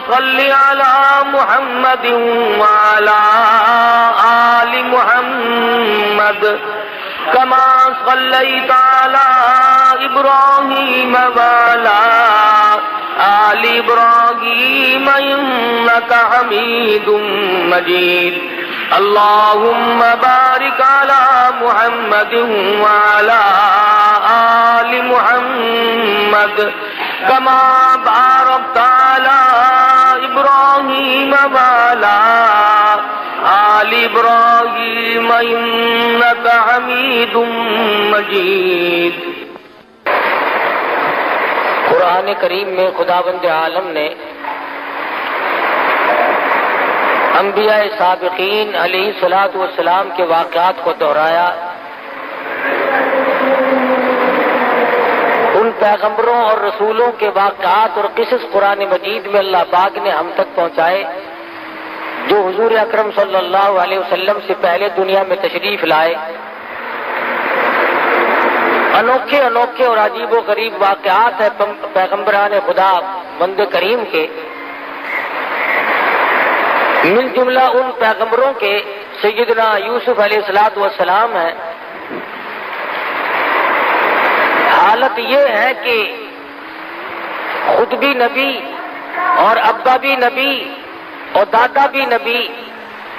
صل على محمد وعلى آل محمد كما صليت على إبراهيم وعلى آل إبراهيم إنك حميد مجيد اللهم بارك على محمد وعلى آل محمد كما باركت على إبراهيم وعلى آل إبراهيم إنك حميد مجيد۔ قرآن کریم میں خداوند عالم نے انبیاء سابقین علیہ الصلوۃ والسلام کے واقعات کو دہرایا، ان پیغمبروں اور رسولوں کے واقعات اور قصص قرآن مجید میں اللہ پاک نے ہم تک پہنچائے جو حضور اکرم صلی اللہ علیہ وسلم سے پہلے دنیا میں تشریف لائے۔ انوکھے انوکھے اور عجیب و غریب واقعات ہیں پیغمبران خدا بند کریم کے، مل جملہ ان پیغمبروں کے سیدنا یوسف علیہ السلام ہیں۔ حالت یہ ہے کہ خود بھی نبی اور ابا بھی نبی اور دادا بھی نبی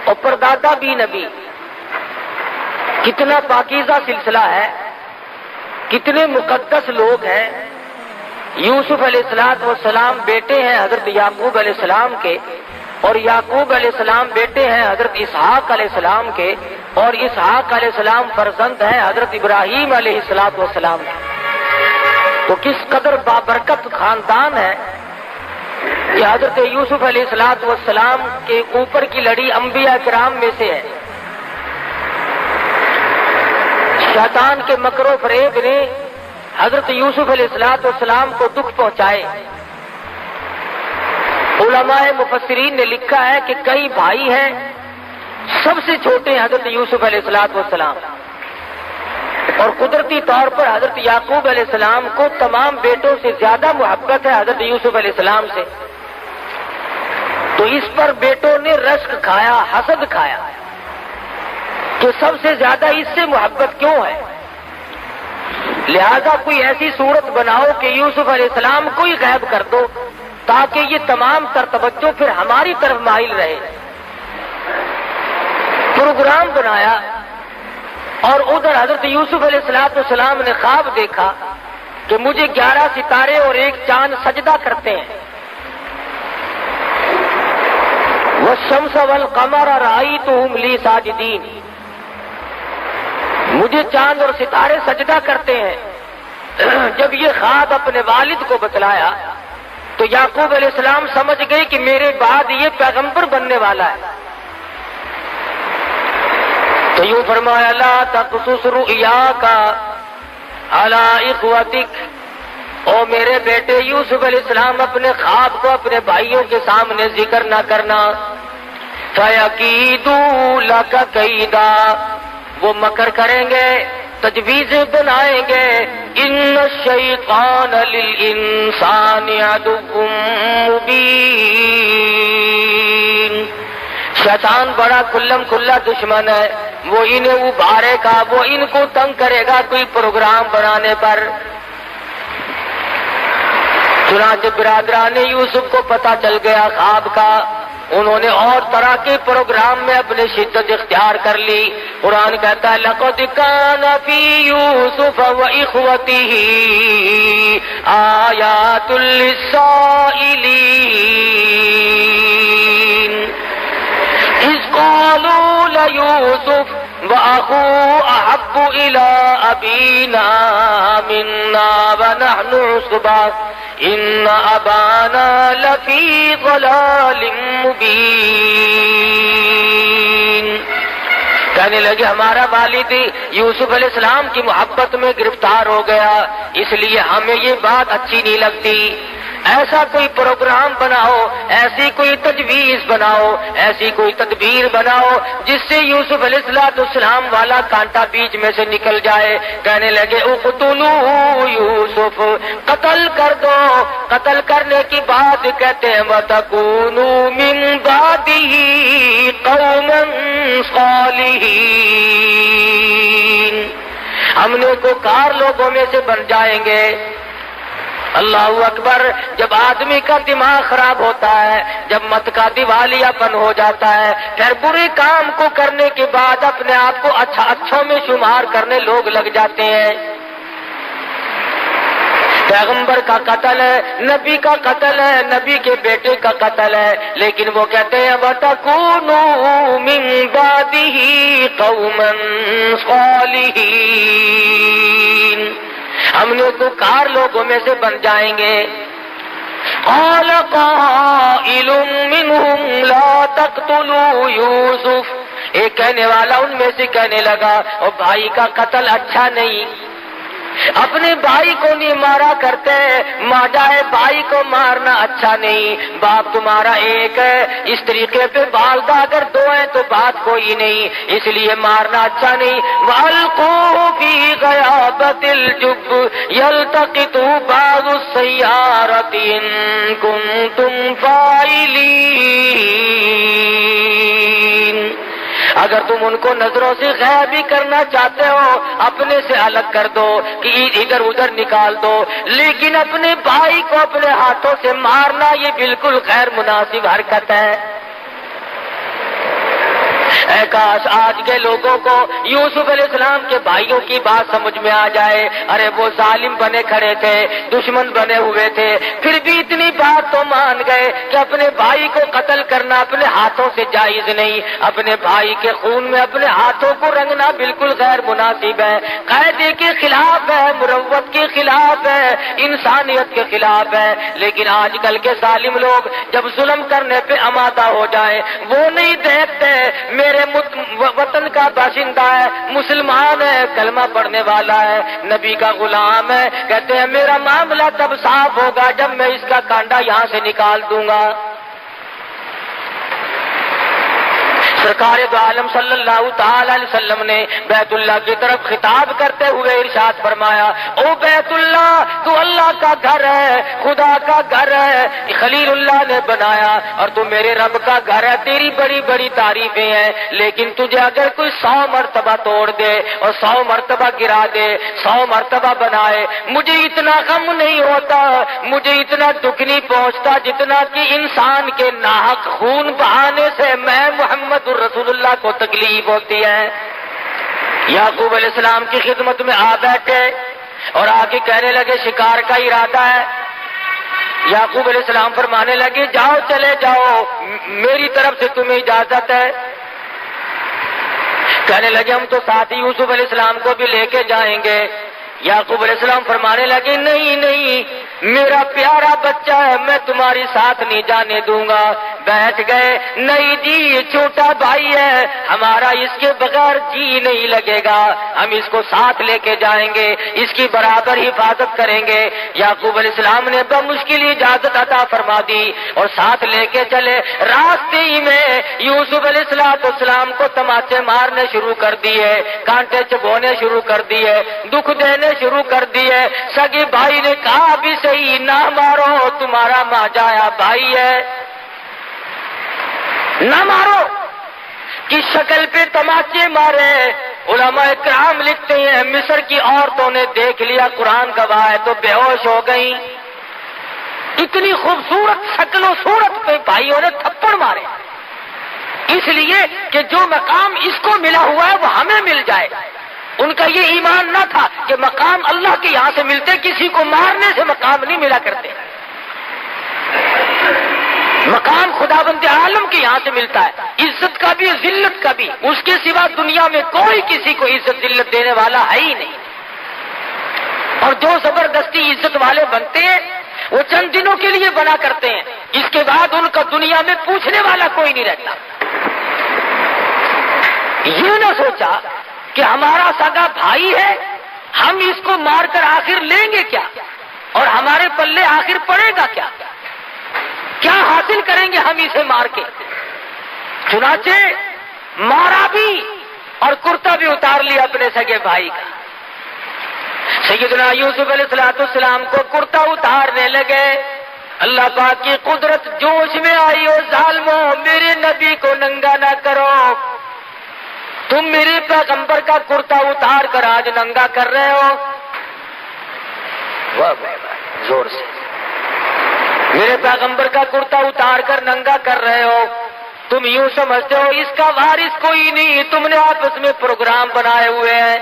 اور پردادا بھی نبی، کتنا پاکیزہ سلسلہ ہے، کتنے مقدس لوگ ہیں۔ یوسف علیہ السلام بیٹے ہیں حضرت یعقوب علیہ السلام کے، اور یعقوب علیہ السلام بیٹے ہیں حضرت اسحاق علیہ السلام کے، اور اسحاق علیہ السلام فرزند ہیں حضرت ابراہیم علیہ السلام کے۔ تو کس قدر بابرکت خاندان ہے کہ حضرت یوسف علیہ السلام کے اوپر کی لڑی انبیاء کرام میں سے ہے۔ شیطان کے مکر و فریب نے حضرت یوسف علیہ السلام کو دکھ پہنچائے۔ علماء مفسرین نے لکھا ہے کہ کئی بھائی ہیں، سب سے چھوٹے حضرت یوسف علیہ السلام، اور قدرتی طور پر حضرت یعقوب علیہ السلام کو تمام بیٹوں سے زیادہ محبت ہے حضرت یوسف علیہ السلام سے۔ تو اس پر بیٹوں نے رشک کھایا، حسد کھایا کہ سب سے زیادہ اس سے محبت کیوں ہے، لہذا کوئی ایسی صورت بناؤ کہ یوسف علیہ السلام کو ہی غائب کر دو تاکہ یہ تمام تر توجہ پھر ہماری طرف مائل رہے۔ پروگرام بنایا، اور ادھر حضرت یوسف علیہ السلام نے خواب دیکھا کہ مجھے 11 ستارے اور ایک چاند سجدہ کرتے ہیں۔ والشمس والقمر رأیتہم لی ساجدین، مجھے چاند اور ستارے سجدہ کرتے ہیں۔ جب یہ خواب اپنے والد کو بتلایا تو یعقوب علیہ السلام سمجھ گئے کہ میرے بعد یہ پیغمبر بننے والا ہے۔ تو یوں فرمایا لا تقصص رؤیاک علی اخوتک، او میرے بیٹے یوسف علیہ السلام اپنے خواب کو اپنے بھائیوں کے سامنے ذکر نہ کرنا۔ فَيَكِيدُوا لَكَ كَيْدًا، وہ مکر کریں گے، تجویزیں بنائیں گے۔ ان الشیطان للانسان عدو مبین، شیطان بڑا کھلم کھلا دشمن ہے، وہ انہیں ابھارے گا، وہ ان کو تنگ کرے گا کوئی پروگرام بنانے پر۔ چنانچہ برادران یوسف کو پتہ چل گیا خواب کا، انہوں نے اور طرح کے پروگرام میں اپنے شدت اختیار کر لی۔ قرآن کہتا ہے لَقَدْ كَانَ فِي يُوسُفَ وَإِخْوَتِهِ آيَاتٌ لِّلسَّائِلِينَ إِذْ قَالُوا لَيُوسُفَ وَأَخُوهُ أَحَبُّ إِلَىٰ أَبِينَا مِنَّا وَنَحْنُ عُصْبَةٌ إِنَّ أَبَانَا لَفِي ضَلَالٍ مُّبِينٍ۔ کہنے لگے ہمارا والد یوسف علیہ السلام کی محبت میں گرفتار ہو گیا، اس لیے ہمیں یہ بات اچھی نہیں لگتی۔ ایسا کوئی پروگرام بناؤ، ایسی کوئی تجویز بناؤ، ایسی کوئی تدبیر بناؤ جس سے یوسف علیہ السلام والا کانٹا بیچ میں سے نکل جائے۔ کہنے لگے اقتلوا یوسف، قتل کر دو۔ قتل کرنے کی بات کہتے ہیں وَتَكُونُوا مِن بَعْدِهِ قَوْمًا صَالِحِينَ، ہم نیکوکار لوگوں میں سے بن جائیں گے۔ اللہ اکبر۔ جب آدمی کا دماغ خراب ہوتا ہے، جب مت کا دیوالیہ پن ہو جاتا ہے، پھر برے کام کو کرنے کے بعد اپنے آپ کو اچھوں میں شمار کرنے لوگ لگ جاتے ہیں۔ پیغمبر کا قتل ہے، نبی کا قتل ہے، نبی کے بیٹے کا قتل ہے، لیکن وہ کہتے ہیں وَتَكُونُوا مِن بَعْدِهِ قَوْمًا صَالِحِينَ، ہم نیکوکار لوگوں میں سے بن جائیں گے۔ قَالَ قَائِلٌ مِّنْهُمْ لَا تَقْتُلُوا يُوسُفَ، ایک کہنے والا ان میں سے کہنے لگا اور بھائی کا قتل اچھا نہیں، اپنے بھائی کو نہیں مارا کرتے، ماجائے بھائی کو مارنا اچھا نہیں، باپ تمہارا ایک ہے، اس طریقے پہ والدہ اگر دو ہیں تو بات کوئی نہیں، اس لیے مارنا اچھا نہیں۔ وَأَلْقُوهُ فِي غَيَابَتِ الْجُبِّ يَلْتَقِطْهُ بَعْضُ السَّيَّارَةِ إِن كُنتُمْ فَاعِلِينَ، اگر تم ان کو نظروں سے غائب بھی کرنا چاہتے ہو اپنے سے الگ کر دو کہ ادھر ادھر نکال دو، لیکن اپنے بھائی کو اپنے ہاتھوں سے مارنا یہ بالکل غیر مناسب حرکت ہے۔ اے کاش آج کے لوگوں کو یوسف علیہ السلام کے بھائیوں کی بات سمجھ میں آ جائے۔ ارے وہ ظالم بنے کھڑے تھے، دشمن بنے ہوئے تھے، پھر بھی اتنی بات تو مان گئے کہ اپنے بھائی کو قتل کرنا اپنے ہاتھوں سے جائز نہیں، اپنے بھائی کے خون میں اپنے ہاتھوں کو رنگنا بالکل غیر مناسب ہے، قاعدے کے خلاف ہے، مروت کے خلاف ہے، انسانیت کے خلاف ہے۔ لیکن آج کل کے ظالم لوگ جب ظلم کرنے پہ آمادہ ہو جائیں وہ نہیں دیکھتے میرے وطن کا باشندہ ہے، مسلمان ہے، کلمہ پڑھنے والا ہے، نبی کا غلام ہے، کہتے ہیں میرا معاملہ تب صاف ہوگا جب میں اس کا کانڈا یہاں سے نکال دوں گا۔ سرکار دو عالم صلی اللہ تعالی علیہ وسلم نے بیت اللہ کی طرف خطاب کرتے ہوئے ارشاد فرمایا، او بیت اللہ تو اللہ کا گھر ہے، خدا کا گھر ہے، خلیل اللہ نے بنایا اور تو میرے رب کا گھر ہے، تیری بڑی بڑی تعریفیں ہیں، لیکن تجھے اگر کوئی 100 مرتبہ توڑ دے اور 100 مرتبہ گرا دے، 100 مرتبہ بنائے، مجھے اتنا غم نہیں ہوتا، مجھے اتنا دکھ نہیں پہنچتا جتنا کہ انسان کے ناحق خون بہانے سے میں محمد رسول اللہ کو تکلیف ہوتی ہے۔ یعقوب علیہ السلام کی خدمت میں آ بیٹھے اور آگے کہنے لگے شکار کا ارادہ ہے۔ یعقوب علیہ السلام فرمانے لگے جاؤ چلے جاؤ، میری طرف سے تمہیں اجازت ہے۔ کہنے لگے ہم تو ساتھ ہی یوسف علیہ السلام کو بھی لے کے جائیں گے۔ یعقوب علیہ السلام فرمانے لگے نہیں نہیں، میرا پیارا بچہ ہے، میں تمہاری ساتھ نہیں جانے دوں گا۔ بیٹھ گئے، نہیں جی یہ چھوٹا بھائی ہے ہمارا، اس کے بغیر جی نہیں لگے گا، ہم اس کو ساتھ لے کے جائیں گے، اس کی برابر حفاظت کریں گے۔ یعقوب علیہ السلام نے بمشکل اجازت عطا فرما دی اور ساتھ لے کے چلے۔ راستے ہی میں یوسف علیہ السلام کو تماچے مارنے شروع کر دیے، کانٹے چبونے شروع کر دیے، دکھ دینے شروع کر دیے۔ سگے بھائی نے کہا بھی صحیح نہ مارو، تمہارا ماجایا بھائی ہے، نہ مارو، کی شکل پہ تماچے مارے۔ علماء کرام لکھتے ہیں مصر کی عورتوں نے دیکھ لیا، قرآن گواہ ہے، تو بے ہوش ہو گئی۔ اتنی خوبصورت شکل و صورت پہ بھائیوں نے تھپڑ مارے، اس لیے کہ جو مقام اس کو ملا ہوا ہے وہ ہمیں مل جائے۔ ان کا یہ ایمان نہ تھا کہ مقام اللہ کے یہاں سے ملتے، کسی کو مارنے سے مقام نہیں ملا کرتے، مقام خداوند عالم کے یہاں سے ملتا ہے، عزت کا بھی ذلت کا بھی، اس کے سوا دنیا میں کوئی کسی کو عزت ذلت دینے والا ہے ہی نہیں۔ اور جو زبردستی عزت والے بنتے ہیں وہ چند دنوں کے لیے بنا کرتے ہیں، اس کے بعد ان کا دنیا میں پوچھنے والا کوئی نہیں رہتا۔ یہ نہ سوچا کہ ہمارا سگا بھائی ہے، ہم اس کو مار کر آخر لیں گے کیا؟ اور ہمارے پلے آخر پڑے گا کیا؟ کیا حاصل کریں گے ہم اسے مار کے؟ چنانچہ مارا بھی اور کرتا بھی اتار لیا اپنے سگے بھائی کا۔ سیدنا یوسف علیہ السلام کو کرتا اتارنے لگے، اللہ پاک کی قدرت جوش میں آئی، اور ظالموں میرے نبی کو ننگا نہ کرو، تم میرے پیغمبر کا کرتا اتار کر آج ننگا کر رہے ہو۔ واہ زور سے، میرے پیغمبر کا کرتا اتار کر ننگا کر رہے ہو، تم یوں سمجھتے ہو اس کا وارث کوئی نہیں، تم نے آپس میں پروگرام بنائے ہوئے ہیں۔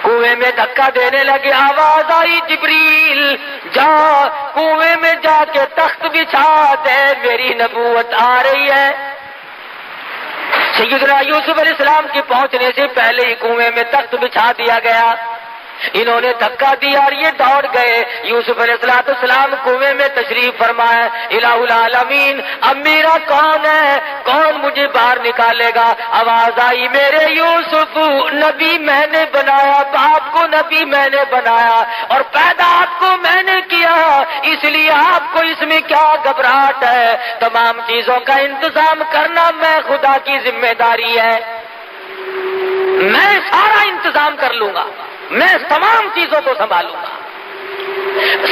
کنویں میں دھکا دینے لگے، آواز آئی جبریل جا کنویں میں جا کے تخت بچھا دے، میری نبوت آ رہی ہے۔ سیدنا یوسف علیہ السلام کی پہنچنے سے پہلے ہی کنویں میں تخت بچھا دیا گیا، انہوں نے دھکا دیا اور یہ دوڑ گئے۔ یوسف علیہ السلام کنویں میں تشریف فرمائے، الہ العالمین اب میرا کون ہے، کون مجھے باہر نکالے گا؟ آواز آئی میرے یوسف نبی میں نے بنایا، باپ کو نبی میں نے بنایا اور پیدا آپ کو میں نے کیا، اس لیے آپ کو اس میں کیا گھبراہٹ ہے؟ تمام چیزوں کا انتظام کرنا میں خدا کی ذمہ داری ہے، میں سارا انتظام کر لوں گا، میں تمام چیزوں کو سنبھالوں گا۔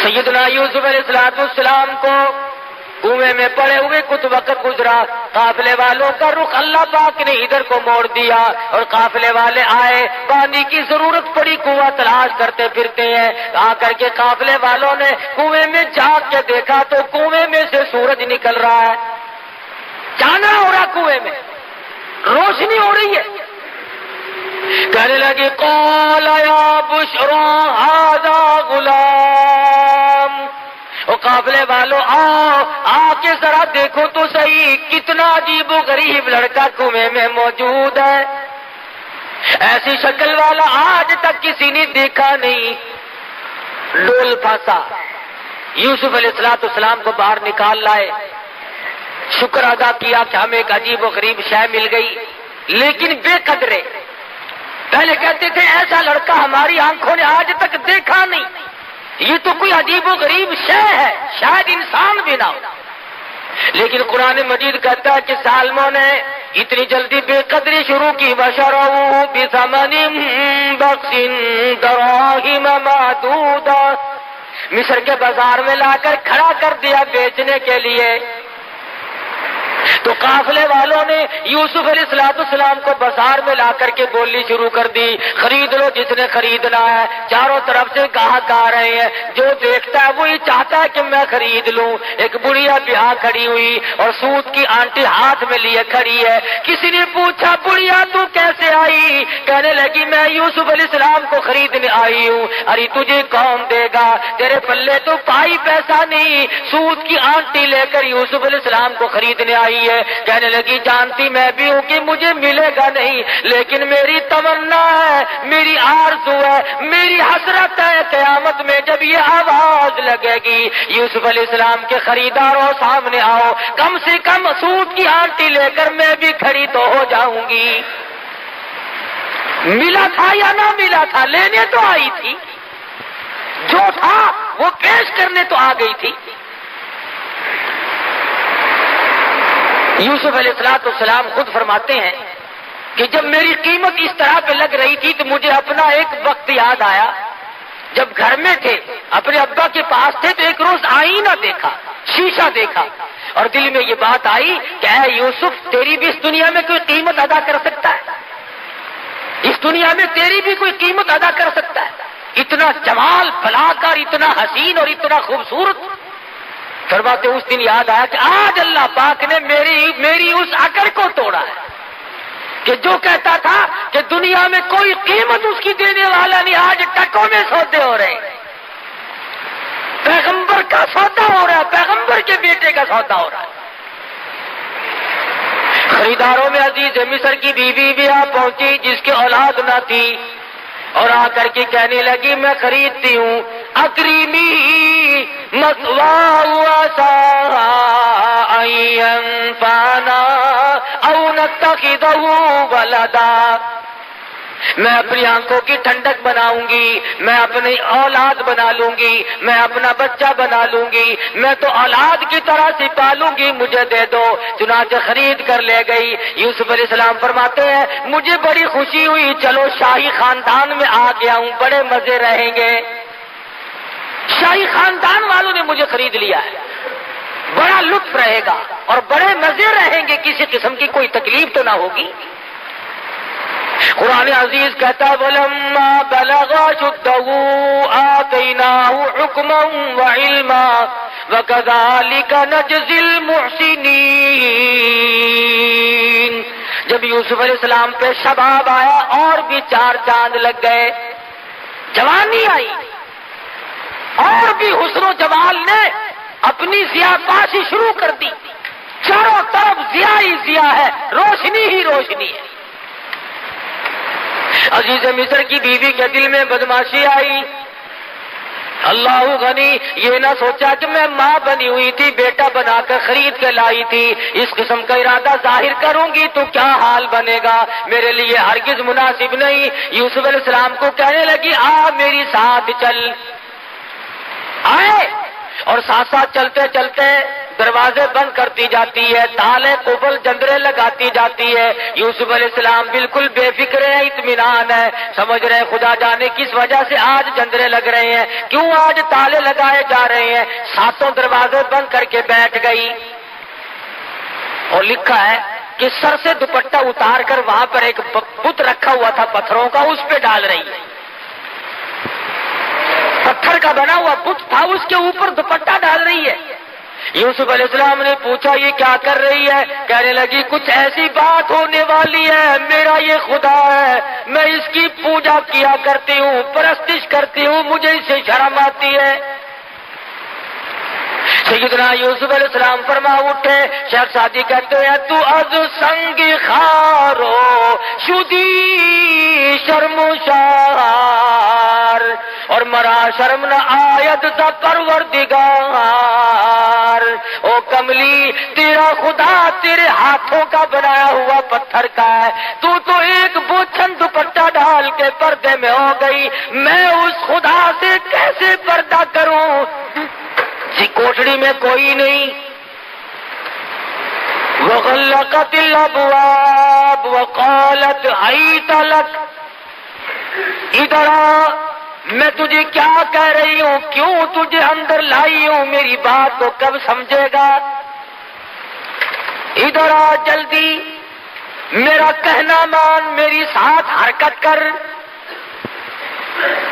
سیدنا یوسف علیہ السلام کو کنویں میں پڑے ہوئے کچھ وقت گزرا، قافلے والوں کا رخ اللہ پاک نے ادھر کو موڑ دیا اور قافلے والے آئے، پانی کی ضرورت پڑی، کنواں تلاش کرتے پھرتے ہیں، آ کر کے قافلے والوں نے کنویں میں جھانک کے دیکھا تو کنویں میں سے سورج نکل رہا ہے، چاندنا ہو رہا، کنویں میں روشنی ہو رہی ہے۔ کہنے لگے قال یا بشرا ھذا غلام، او قافلے والوں آ کے ذرا دیکھو تو صحیح، کتنا عجیب و غریب لڑکا کنویں میں موجود ہے، ایسی شکل والا آج تک کسی نے دیکھا نہیں۔ ڈول پھانسا، یوسف علیہ السلام کو باہر نکال لائے، شکر ادا کیا کہ ہمیں ایک عجیب و غریب شے مل گئی، لیکن بے قدرے پہلے کہتے تھے ایسا لڑکا ہماری آنکھوں نے آج تک دیکھا نہیں، یہ تو کوئی عجیب و غریب شے ہے، شاید انسان بھی نہ ہو۔ لیکن قرآن مجید کہتا ہے کہ ظالموں نے اتنی جلدی بے قدری شروع کی، وَشَرَوْا بِثَمَنٍ بَخْسٍ دَرَاهِمَ مَعْدُودَةٍ، مصر کے بازار میں لا کر کھڑا کر دیا بیچنے کے لیے۔ تو قافلے والوں نے یوسف علیہ السلام کو بازار میں لا کر کے بولنی شروع کر دی، خرید لو جس نے خریدنا ہے، چاروں طرف سے گاہک آ رہے ہیں، جو دیکھتا ہے وہی چاہتا ہے کہ میں خرید لوں۔ ایک بڑھیا بیاہ کھڑی ہوئی اور سوت کی آنٹی ہاتھ میں لیے کھڑی ہے، کسی نے پوچھا بڑھیا تو کیسے آئی؟ کہنے لگی میں یوسف علیہ السلام کو خریدنے آئی ہوں۔ ارے تجھے کون دے گا، تیرے پلے تو پائی پیسہ نہیں، سوت کی آنٹی لے کر یوسف علیہ السلام کو خریدنے آئی ہے۔ کہنے لگی جانتی میں بھی ہوں کہ مجھے ملے گا نہیں، لیکن میری تمنا ہے، میری آرزو ہے، میری حسرت ہے، قیامت میں جب یہ آواز لگے گی یوسف علیہ السلام کے خریداروں سامنے آؤ، کم سے کم سوت کی آنٹی لے کر میں بھی کھڑی تو ہو جاؤں گی۔ ملا تھا یا نہ ملا تھا، لینے تو آئی تھی، جو تھا وہ پیش کرنے تو آ گئی تھی۔ یوسف علیہ السلام خود فرماتے ہیں کہ جب میری قیمت اس طرح پہ لگ رہی تھی تو مجھے اپنا ایک وقت یاد آیا، جب گھر میں تھے اپنے ابا کے پاس تھے تو ایک روز آئینہ دیکھا، شیشہ دیکھا اور دل میں یہ بات آئی کہ اے یوسف تیری بھی اس دنیا میں کوئی قیمت ادا کر سکتا ہے، اس دنیا میں تیری بھی کوئی قیمت ادا کر سکتا ہے، اتنا جمال بھلا کر، اتنا حسین اور اتنا خوبصورت۔ فرماتے اس دن یاد آیا کہ آج اللہ پاک نے میری اس عقل کو توڑا ہے کہ جو کہتا تھا کہ دنیا میں کوئی قیمت اس کی دینے والا نہیں، آج ٹکوں میں سودے ہو رہے ہیں، پیغمبر کا سودا ہو رہا ہے، پیغمبر کے بیٹے کا سودا ہو رہا ہے۔ خریداروں میں عزیز مصر کی بیوی بھی آ پہنچی جس کی اولاد نہ تھی، اور آ کر کے کہنے لگی میں خریدتی ہوں، اکریمی مثواہ وعسى ان ينفعنا او نتخذه ولدا، میں اپنی آنکھوں کی ٹھنڈک بناؤں گی، میں اپنی اولاد بنا لوں گی، میں اپنا بچہ بنا لوں گی، میں تو اولاد کی طرح سے پالوں گی، مجھے دے دو۔ چنانچہ خرید کر لے گئی۔ یوسف علیہ السلام فرماتے ہیں مجھے بڑی خوشی ہوئی، چلو شاہی خاندان میں آ گیا ہوں، بڑے مزے رہیں گے۔ شاہی خاندان والوں نے مجھے خرید لیا ہے، بڑا لطف رہے گا اور بڑے مزے رہیں گے، کسی قسم کی کوئی تکلیف تو نہ ہوگی۔ قرآن عزیز کہتا ہے وَلَمَّا بَلَغَ أَشُدَّهُ آتَيْنَاهُ حُكْمًا وَعِلْمًا وَكَذَلِكَ نَجْزِي الْمُحْسِنِينَ۔ جب یوسف علیہ السلام پہ شباب آیا اور بھی 4 چاند لگ گئے، جوانی آئی اور بھی حسن و جمال نے اپنی ضیاءباشی شروع کر دی، چاروں طرف ضیاء ہی ضیاء ہے، روشنی ہی روشنی ہے۔ عزیز مصر کی بیوی کے دل میں بدماشی آئی، اللہ غنی، یہ نہ سوچا کہ میں ماں بنی ہوئی تھی، بیٹا بنا کر خرید کے لائی تھی، اس قسم کا ارادہ ظاہر کروں گی تو کیا حال بنے گا، میرے لیے ہرگز مناسب نہیں۔ یوسف علیہ السلام کو کہنے لگی آ میری ساتھ چل، آئے اور ساتھ ساتھ چلتے چلتے دروازے بند کرتی جاتی ہے، تالے قفل جندرے لگاتی جاتی ہے۔ یوسف علیہ السلام بالکل بے فکر ہے، اطمینان ہے، سمجھ رہے ہیں خدا جانے کس وجہ سے آج جندرے لگ رہے ہیں، کیوں آج تالے لگائے جا رہے ہیں، ساتوں دروازے بند کر کے بیٹھ گئی۔ اور لکھا ہے کہ سر سے دوپٹہ اتار کر وہاں پر ایک بت رکھا ہوا تھا پتھروں کا، اس پہ ڈال رہی ہے، پتھر کا بنا ہوا بت تھا، اس کے اوپر دوپٹہ ڈال رہی ہے۔ یوسف علیہ السلام نے پوچھا یہ کیا کر رہی ہے، کہنے لگی کچھ ایسی بات ہونے والی ہے، میرا یہ خدا ہے، میں اس کی پوجا کیا کرتی ہوں، پرستش کرتی ہوں، مجھے اس سے شرم آتی ہے۔ سیدنا یوسف علیہ السلام فرما اٹھے، شیخ سعدی کہتے ہیں تو از سنگ خارو شدی شرم شار، اور مرا شرم نہ آیت سا پروردگار، او کملی تیرا خدا تیرے ہاتھوں کا بنایا ہوا پتھر کا ہے، تو ایک بوچھن دوپٹہ ڈال کے پردے میں ہو گئی، میں اس خدا سے کیسے پردہ کروں، جی کوٹڑی میں کوئی نہیں۔ وغلقت الابواب وقالت حیت لک، ادھر آ، میں تجھے کیا کہہ رہی ہوں، کیوں تجھے اندر لائی ہوں، میری بات کو کب سمجھے گا، ادھر آ جلدی، میرا کہنا مان، میری ساتھ حرکت کر۔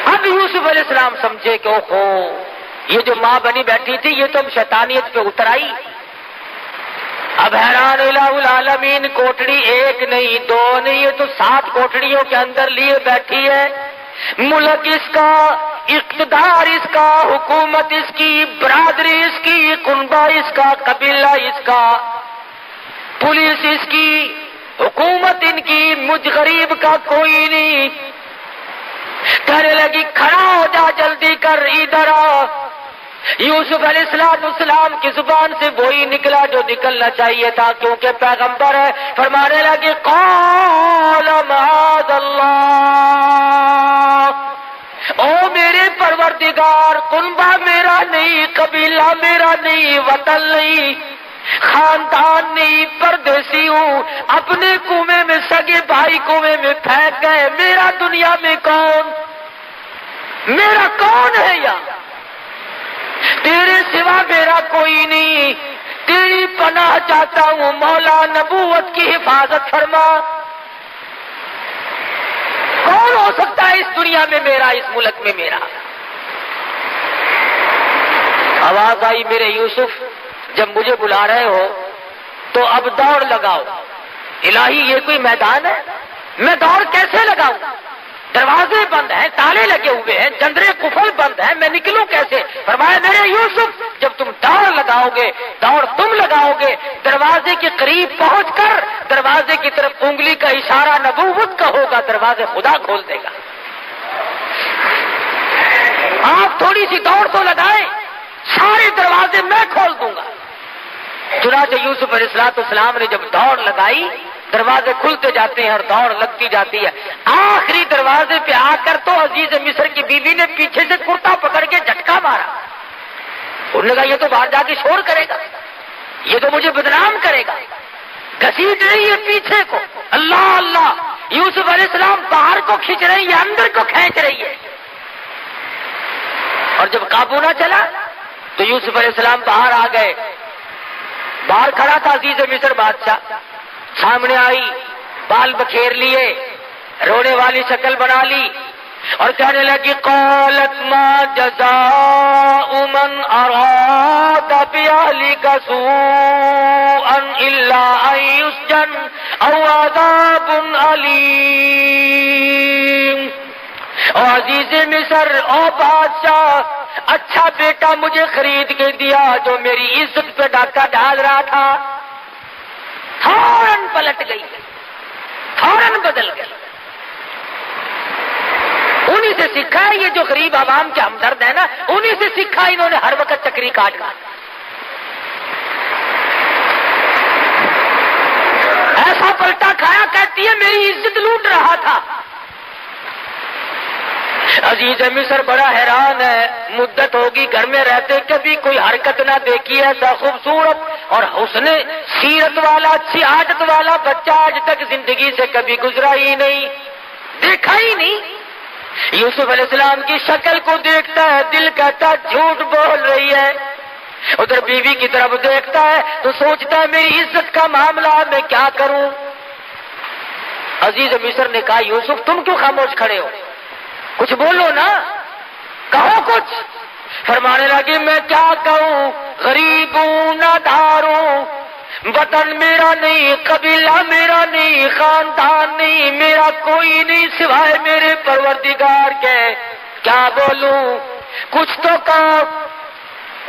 اب یوسف علیہ السلام سمجھے کہ اوہو یہ جو ماں بنی بیٹھی تھی یہ تو شیطانیت پہ اتر آئی۔ اب حیران الہ العالمین، کوٹڑی ایک نہیں دو نہیں، یہ تو 7 کوٹڑیوں کے اندر لیے بیٹھی ہے، ملک اس کا، اقتدار اس کا، حکومت اس کی، برادری اس کی، کنبہ اس کا، قبیلہ اس کا، پولیس اس کی، حکومت ان کی، مجھ غریب کا کوئی نہیں۔ کہنے لگی کھڑا ہو جا، جلدی کر، ادھر آ۔ یوسف علیہ السلام کی زبان سے وہی نکلا جو نکلنا چاہیے تھا، کیونکہ پیغمبر ہے، فرمانے لگے قال معاذ اللہ، او میرے پروردگار، کنبہ میرا نہیں، قبیلہ میرا نہیں، وطن نہیں، خاندان نہیں، پردیسی ہوں، اپنے کنویں میں سگے بھائی کنویں میں پھینک گئے، میرا دنیا میں کون، میرا کون ہے یا تیرے سوا میرا کوئی نہیں، تیری پناہ چاہتا ہوں، مولا نبوت کی حفاظت فرما، کون ہو سکتا ہے اس دنیا میں میرا، اس ملک میں میرا۔ آواز آئی میرے یوسف جب مجھے بلا رہے ہو تو اب دوڑ لگاؤ۔ الہی یہ کوئی میدان ہے، میں دوڑ کیسے لگاؤں، دروازے بند ہیں، تالے لگے ہوئے ہیں، جندرے قفل بند ہیں، میں نکلوں کیسے؟ فرمایا میرے یوسف جب تم دوڑ لگاؤ گے، دوڑ تم لگاؤ گے، دروازے کے قریب پہنچ کر دروازے کی طرف انگلی کا اشارہ نبوت کا ہوگا، دروازے خدا کھول دے گا۔ آپ تھوڑی سی دوڑ تو لگائیں، سارے دروازے میں کھول دوں گا۔ چنانچہ یوسف علیہ السلام نے جب دوڑ لگائی دروازے کھلتے جاتے ہیں اور دوڑ لگتی جاتی ہے. آخری دروازے پہ آ کر تو عزیز مصر کی بیوی نے پیچھے سے کرتا پکڑ کے جھٹکا مارا. انہوں نے کہا یہ تو باہر جا کے شور کرے گا, یہ تو مجھے بدنام کرے گا. گھسیٹ رہی ہے پیچھے کو, اللہ اللہ, یوسف علیہ السلام باہر کو کھینچ رہی ہے, اندر کو کھینچ رہی ہے. اور جب قابو نہ چلا تو یوسف علیہ السلام باہر آ گئے. باہر کھڑا تھا عزیز مصر بادشاہ, سامنے آئی, بال بکھیر لیے, رونے والی شکل بنا لی اور کہنے لگی قالت ما جزاء من اراد باهلك سوءا الا ان يسجن او عذاب الیم. او عزیز مصر, او بادشاہ, اچھا بیٹا مجھے خرید کے دیا جو میری عزت پہ ڈاکہ ڈال رہا تھا, فوراً پلٹ گئی, فوراً بدل گئی. انہی سے سیکھا ہے یہ جو غریب عوام کے ہمدرد ہیں نا, انہی سے سیکھا انہوں نے ہر وقت چکری کاٹنا. ایسا پلٹا کھایا, کہتی ہے میری عزت لوٹ رہا تھا. عزیز مصر بڑا حیران ہے, مدت ہوگی گھر میں رہتے کبھی کوئی حرکت نہ دیکھی ایسا خوبصورت اور حسن سیرت والا, اچھی عادت والا بچہ آج تک زندگی سے کبھی گزرا ہی نہیں, دیکھا ہی نہیں. یوسف علیہ السلام کی شکل کو دیکھتا ہے, دل کہتا جھوٹ بول رہی ہے. ادھر بیوی کی طرف دیکھتا ہے تو سوچتا ہے میری عزت کا معاملہ میں کیا کروں. عزیز مصر نے کہا یوسف تم کیوں خاموش کھڑے ہو, کچھ بولو نا, کہو کچھ. فرمانے لگی میں کیا کہوں, غریب ہوں, نادار ہوں, وطن میرا نہیں, قبیلہ میرا نہیں, خاندان نہیں, میرا کوئی نہیں سوائے میرے پروردگار کے. کیا بولوں, کچھ تو کہو.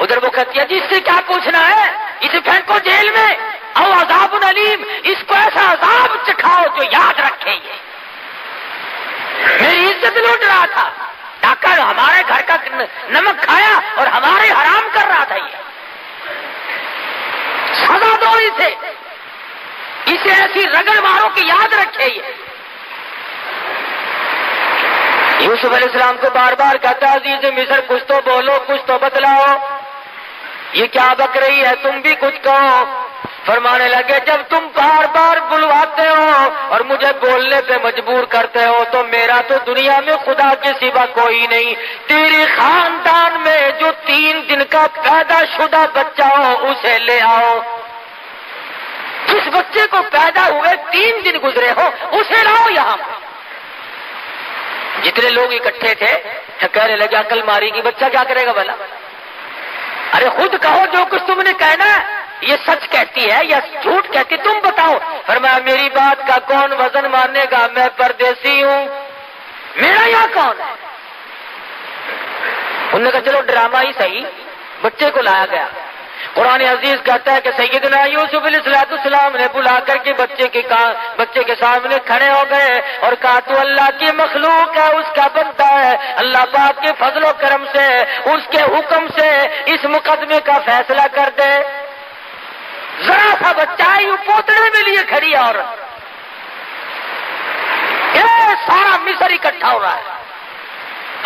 ادھر وہ کہتی ہے جس سے کیا پوچھنا ہے, اسے پھینکو جیل میں, او عذاب علیم, اس کو ایسا عذاب چکھاؤ جو یاد رکھے. یہ میری عزت لوٹ رہا تھا, ڈاکہ ہمارے گھر کا نمک کھایا اور ہمارے حرام کر رہا تھا. یہ سزا دو اسے ایسی رگڑ مارو کہ یاد رکھے. یہ یوسف علیہ السلام کو بار بار کہتا عزیز مصر کچھ تو بولو, کچھ تو بتلاؤ, یہ کیا بک رہی ہے, تم بھی کچھ کہو. فرمانے لگے جب تم بار بار بلواتے ہو اور مجھے بولنے پہ مجبور کرتے ہو تو میرا تو دنیا میں خدا کے سوا کوئی نہیں. تیرے خاندان میں جو 3 دن کا پیدا شدہ بچہ ہو اسے لے آؤ. جس بچے کو پیدا ہوئے 3 دن گزرے ہو اسے لاؤ یہاں. جتنے لوگ اکٹھے تھے کہنے لگے عقل ماری کی, بچہ کیا کرے گا بھلا. ارے خود کہو جو کچھ تم نے کہنا ہے, یہ سچ کہتی ہے یا جھوٹ کہتی, تم بتاؤ. فرمایا میری بات کا کون وزن مانے گا, میں پردیسی ہوں, میرا یہاں کون ہے. انہوں نے کہا چلو ڈرامہ ہی صحیح, بچے کو لایا گیا. قرآن عزیز کہتا ہے کہ سیدنا یوسف علیہ السلام نے بلا کر کے بچے کے سامنے کھڑے ہو گئے اور کہا تو اللہ کی مخلوق ہے, اس کا بندہ ہے, اللہ پاک کے فضل و کرم سے اس کے حکم سے اس مقدمے کا فیصلہ کر دے. ذرا سا بچہ یوں پوتڑے میں لیے کھڑی عورت, یہ سارا مصر اکٹھا ہو رہا ہے.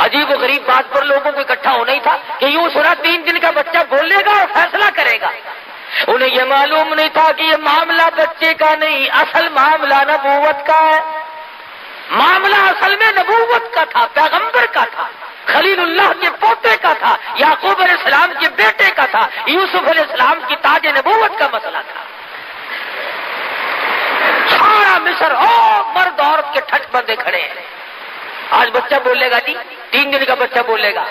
عجیب و غریب بات پر لوگوں کو اکٹھا ہونا ہی تھا کہ یوں سنا 3 دن کا بچہ بولے گا اور فیصلہ کرے گا. انہیں یہ معلوم نہیں تھا کہ یہ معاملہ بچے کا نہیں, اصل معاملہ نبوت کا ہے. معاملہ اصل میں نبوت کا تھا, پیغمبر کا تھا, خلیل اللہ کے پوتے کا تھا, یعقوب علیہ السلام کے بیٹے کا تھا, یوسف علیہ السلام کی تاج نبوت کا مسئلہ تھا. سارا مصر مرد عورت کے ٹھٹ بندے کھڑے ہیں. آج بچہ بولے گا جی, 3 دن کا بچہ بولے گا.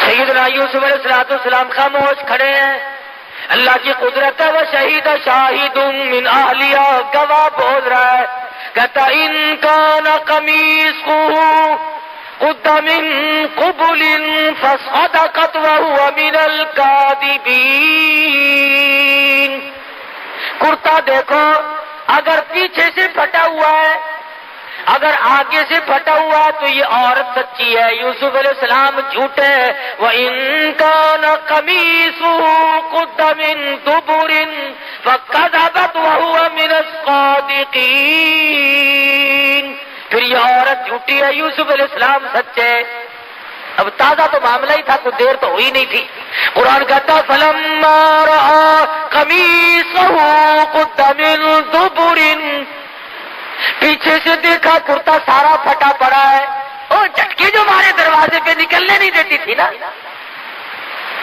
سیدنا یوسف علیہ السلام خاموش کھڑے ہیں. اللہ کی قدرت ہے, وہ شہید شاہد من اہلیہ, گواہ بول رہا ہے. کہتا ان کان قمیصہ قد من قبل فصدقت وهو من الکاذبین. کرتا دیکھو اگر پیچھے سے پھٹا ہوا ہے, اگر آگے سے پھٹا ہوا ہے تو یہ عورت سچی ہے، یوسف علیہ السلام جھوٹے ہیں۔ وَإِن كَانَ قَمِيصُهُ قُدَّ مِن دُبُرٍ فَكَذَبَتْ وَهُوَ مِنَ الصَّادِقِينَ، پھر یہ عورت جھوٹی ہے، یوسف علیہ السلام سچے۔ اب تازہ تو معاملہ ہی تھا، کچھ دیر تو ہوئی نہیں تھی۔ قرآن کہتا فَلَمَّا رَأَىٰ قَمِيصَهُ قُدَّ مِن دُبُرٍ، پیچھے سے دیکھا کرتا سارا پھٹا پڑا ہے۔ وہ جھٹکی جو ہمارے دروازے پہ نکلنے نہیں دیتی تھی نا،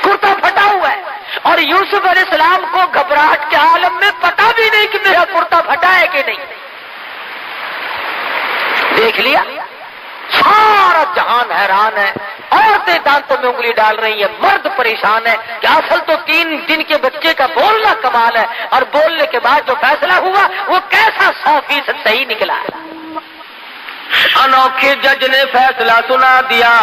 کرتا پھٹا ہوا ہے، اور یوسف علیہ السلام کو گھبراہٹ کے عالم میں پتا بھی نہیں کہ میرا کرتا پھٹا ہے کہ نہیں۔ دیکھ لیا، سارا جہان حیران ہے، عورتیں دانتوں میں انگلی ڈال رہی ہیں، مرد پریشان ہے کہ اصل تو 3 دن کے بچے کا بولنا کمال ہے، اور بولنے کے بعد جو فیصلہ ہوا وہ کیسا 100% صحیح نکلا ہے۔ انوکھے جج نے فیصلہ سنا دیا،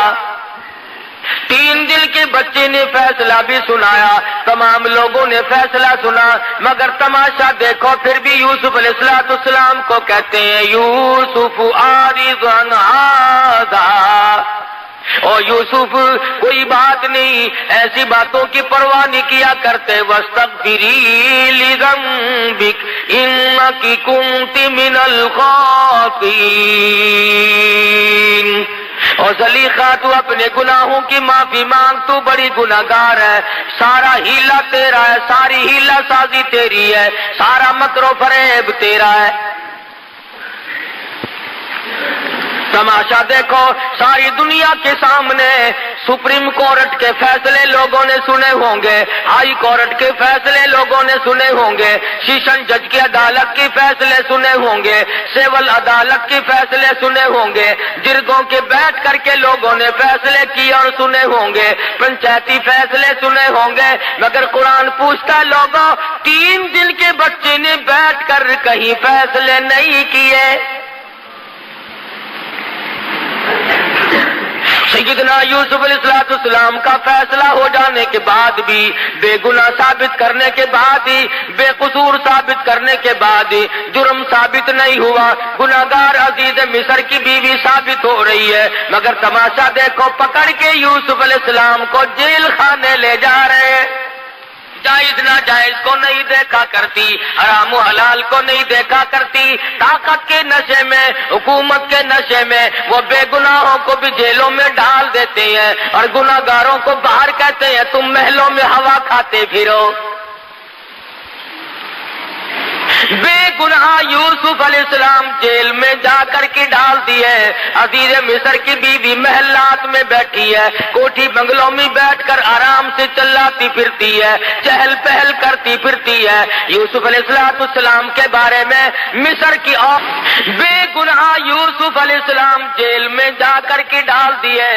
3 دن کے بچے نے فیصلہ بھی سنایا، تمام لوگوں نے فیصلہ سنا، مگر تماشا دیکھو پھر بھی یوسف علیہ السلام کو کہتے ہیں یوسف عارض عن ھذا، او یوسف کوئی بات نہیں، ایسی باتوں کی پرواہ نہیں کیا کرتے، واستغفری لذنبک انک کنت من الخاطئین، اور زلیخا تو اپنے گناہوں کی معافی مانگ، تو بڑی گناہگار ہے، سارا ہیلا تیرا ہے، ساری ہیلا سازی تیری ہے، سارا مکر و فریب تیرا ہے۔ تماشا دیکھو، ساری دنیا کے سامنے سپریم کورٹ کے فیصلے لوگوں نے سنے ہوں گے، ہائی کورٹ کے فیصلے لوگوں نے سنے ہوں گے، سیشن جج کی عدالت کے فیصلے سنے ہوں گے، سول عدالت کے فیصلے سنے ہوں گے، جرگوں کے بیٹھ کر کے لوگوں نے فیصلے کیے اور سنے ہوں گے، پنچایتی فیصلے سنے ہوں گے، مگر قرآن پوچھتا لوگوں 3 دن کے بچے نے بیٹھ کر کہیں فیصلے نہیں کیے۔ سیدنا یوسف علیہ السلام کا فیصلہ ہو جانے کے بعد بھی، بے گناہ ثابت کرنے کے بعد ہی، بے قصور ثابت کرنے کے بعد ہی جرم ثابت نہیں ہوا، گناہگار عزیز مصر کی بیوی ثابت ہو رہی ہے، مگر تماشا دیکھو پکڑ کے یوسف علیہ السلام کو جیل خانے لے جا رہے ہیں۔ جائز ناجائز کو نہیں دیکھا کرتی، حرام و حلال کو نہیں دیکھا کرتی، طاقت کے نشے میں، حکومت کے نشے میں وہ بے گناہوں کو بھی جیلوں میں ڈال دیتے ہیں، اور گناہگاروں کو باہر کہتے ہیں تم محلوں میں ہوا کھاتے پھرو۔ بے گناہ یوسف علیہ السلام جیل میں جا کر کے ڈال دیے، عزیز مصر کی بیوی محلات میں بیٹھی ہے، کوٹھی بنگلوں میں بیٹھ کر آرام سے چلاتی پھرتی ہے، چہل پہل کرتی پھرتی ہے۔ یوسف علیہ السلام کے بارے میں مصر کی اور بے گناہ یوسف علیہ السلام جیل میں جا کر کے ڈال دیے،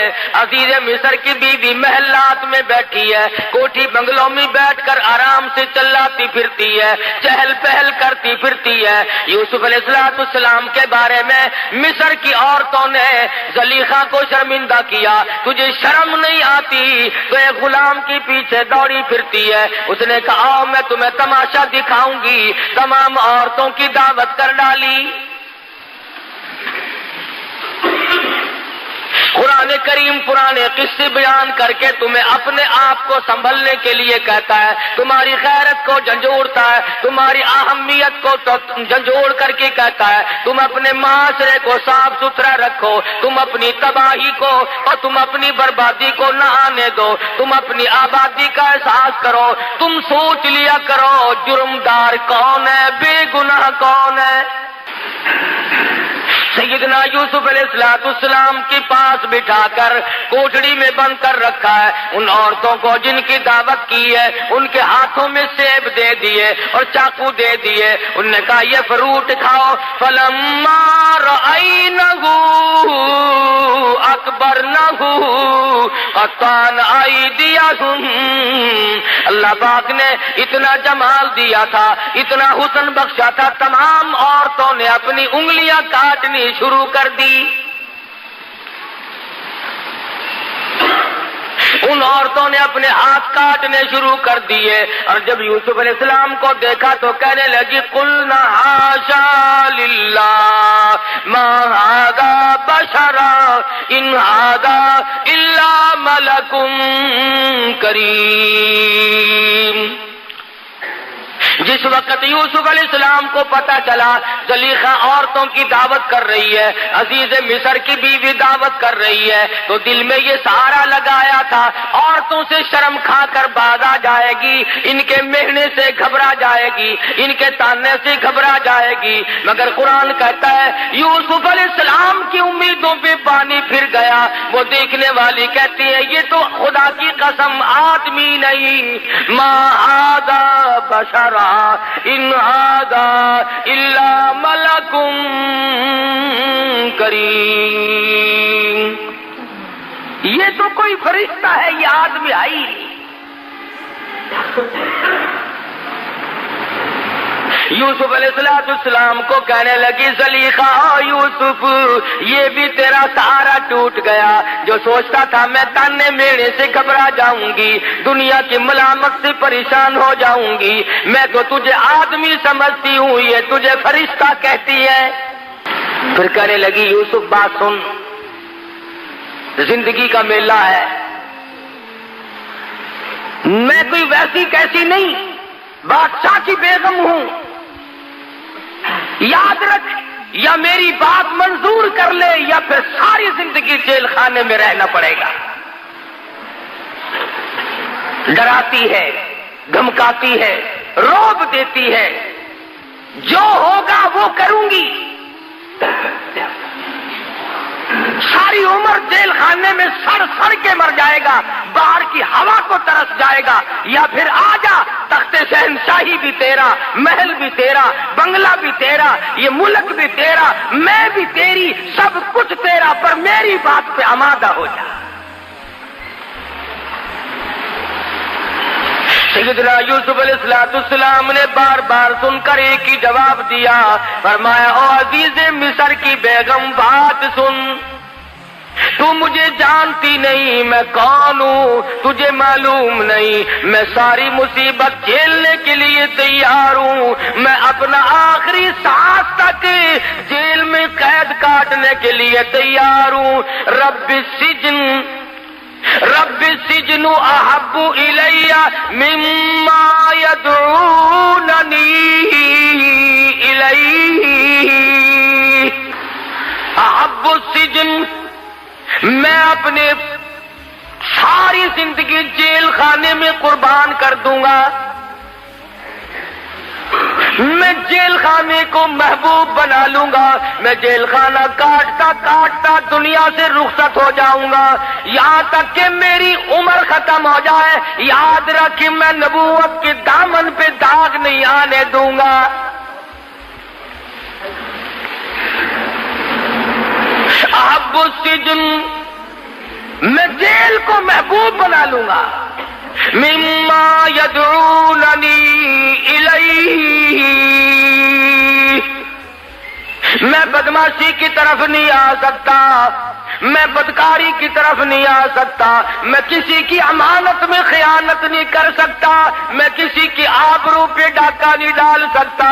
عزیز مصر کی بیوی محلات میں بیٹھی ہے، کوٹھی بنگلوں میں بیٹھ کر آرام سے چلاتی پھرتی ہے، چہل پہل کرتی پھرتی ہے۔ یوسف علیہ السلام کے بارے میں مصر کی عورتوں نے زلیخا کو شرمندہ کیا، تجھے شرم نہیں آتی تو ایک غلام کے پیچھے دوڑی پھرتی ہے۔ اس نے کہا آؤ میں تمہیں تماشا دکھاؤں گی، تمام عورتوں کی دعوت کر ڈالی۔ قرآن کریم پرانے قصے بیان کر کے تمہیں اپنے آپ کو سنبھلنے کے لیے کہتا ہے، تمہاری غیرت کو جھنجھوڑتا ہے، تمہاری اہمیت کو جھنجھوڑ کر کے کہتا ہے تم اپنے معاشرے کو صاف ستھرا رکھو، تم اپنی تباہی کو اور تم اپنی بربادی کو نہ آنے دو، تم اپنی آبادی کا احساس کرو، تم سوچ لیا کرو جرمدار کون ہے، بے گناہ کون ہے۔ سیدنا یوسف علیہ السلام کے پاس بٹھا کر کوٹڑی میں بند کر رکھا ہے، ان عورتوں کو جن کی دعوت کی ہے ان کے ہاتھوں میں سیب دے دیے اور چاقو دے دیے، ان نے کہا یہ فروٹ کھاؤ۔ فلما رأینہ اکبرنہ قطعن ایدیہم، اللہ پاک نے اتنا جمال دیا تھا، اتنا حسن بخشا تھا، تمام عورتوں نے اپنی انگلیاں کاٹنی شروع کر دی۔ ان عورتوں نے اپنے ہاتھ کاٹنے شروع کر دیے، اور جب یوسف علیہ السلام کو دیکھا تو کہنے لگی قلنا حاشا للہ ما ھذا بشرا ان ھذا الا ملک کریم۔ جس وقت یوسف علیہ السلام کو پتا چلا زلیخا عورتوں کی دعوت کر رہی ہے، عزیز مصر کی بیوی دعوت کر رہی ہے، تو دل میں یہ سہارا لگایا تھا عورتوں سے شرم کھا کر باز آ جائے گی، ان کے مہنے سے گھبرا جائے گی، ان کے تانے سے گھبرا جائے گی، مگر قرآن کہتا ہے یوسف علیہ السلام کی امیدوں پہ پانی پھر گیا۔ وہ دیکھنے والی کہتی ہے یہ تو خدا کی قسم آدمی نہیں، ما ھذا بشرا ان ھذا الا ملک کریم، یہ تو کوئی فرشتہ ہے، یہ آدمی آئی نہیں۔ یوسف علیہ السلام کو کہنے لگی زلیخا یوسف یہ بھی تیرا سہارا ٹوٹ گیا، جو سوچتا تھا میں تانے میرے سے گھبرا جاؤں گی، دنیا کی ملامت سے پریشان ہو جاؤں گی، میں تو تجھے آدمی سمجھتی ہوں، یہ تجھے فرشتہ کہتی ہے۔ پھر کہنے لگی یوسف بات سن، زندگی کا میلہ ہے، میں کوئی ویسی کیسی نہیں، بادشاہ کی بیگم ہوں، یاد رکھ یا میری بات منظور کر لے یا پھر ساری زندگی جیل خانے میں رہنا پڑے گا۔ ڈراتی ہے، دھمکاتی ہے، رعب دیتی ہے، جو ہوگا وہ کروں گی، ساری عمر جیل خانے میں سڑ سڑ کے مر جائے گا، باہر کی ہوا کو ترس جائے گا، یا پھر آ جا تخت شہنشاہی بھی تیرا، محل بھی تیرا، بنگلہ بھی تیرا، یہ ملک بھی تیرا، میں بھی تیری، سب کچھ تیرا، پر میری بات پہ آمادہ ہو جا۔ سیدنا یوسف علیہ السلام نے بار بار سن کر ایک ہی جواب دیا، فرمایا او عزیز مصر کی بیگم بات سن، تو مجھے جانتی نہیں میں کون ہوں، تجھے معلوم نہیں میں ساری مصیبت جھیلنے کے لیے تیار ہوں، میں اپنا آخری سانس تک جیل میں قید کاٹنے کے لیے تیار ہوں۔ رب السجن احب الی مما یدعوننی الیہ، احب السجن، میں اپنے ساری زندگی جیل خانے میں قربان کر دوں گا، میں جیل خانے کو محبوب بنا لوں گا، میں جیل خانہ کاٹتا کاٹتا دنیا سے رخصت ہو جاؤں گا، یہاں تک کہ میری عمر ختم ہو جائے، یاد رکھ میں نبوت کے دامن پہ داغ نہیں آنے دوں گا۔ احب السجن، میں جیل کو محبوب بنا لوں گا، مما یدعوننی الیہ، میں بدماشی کی طرف نہیں آ سکتا، میں بدکاری کی طرف نہیں آ سکتا، میں کسی کی امانت میں خیانت نہیں کر سکتا، میں کسی کی آبرو پہ ڈاکہ نہیں ڈال سکتا،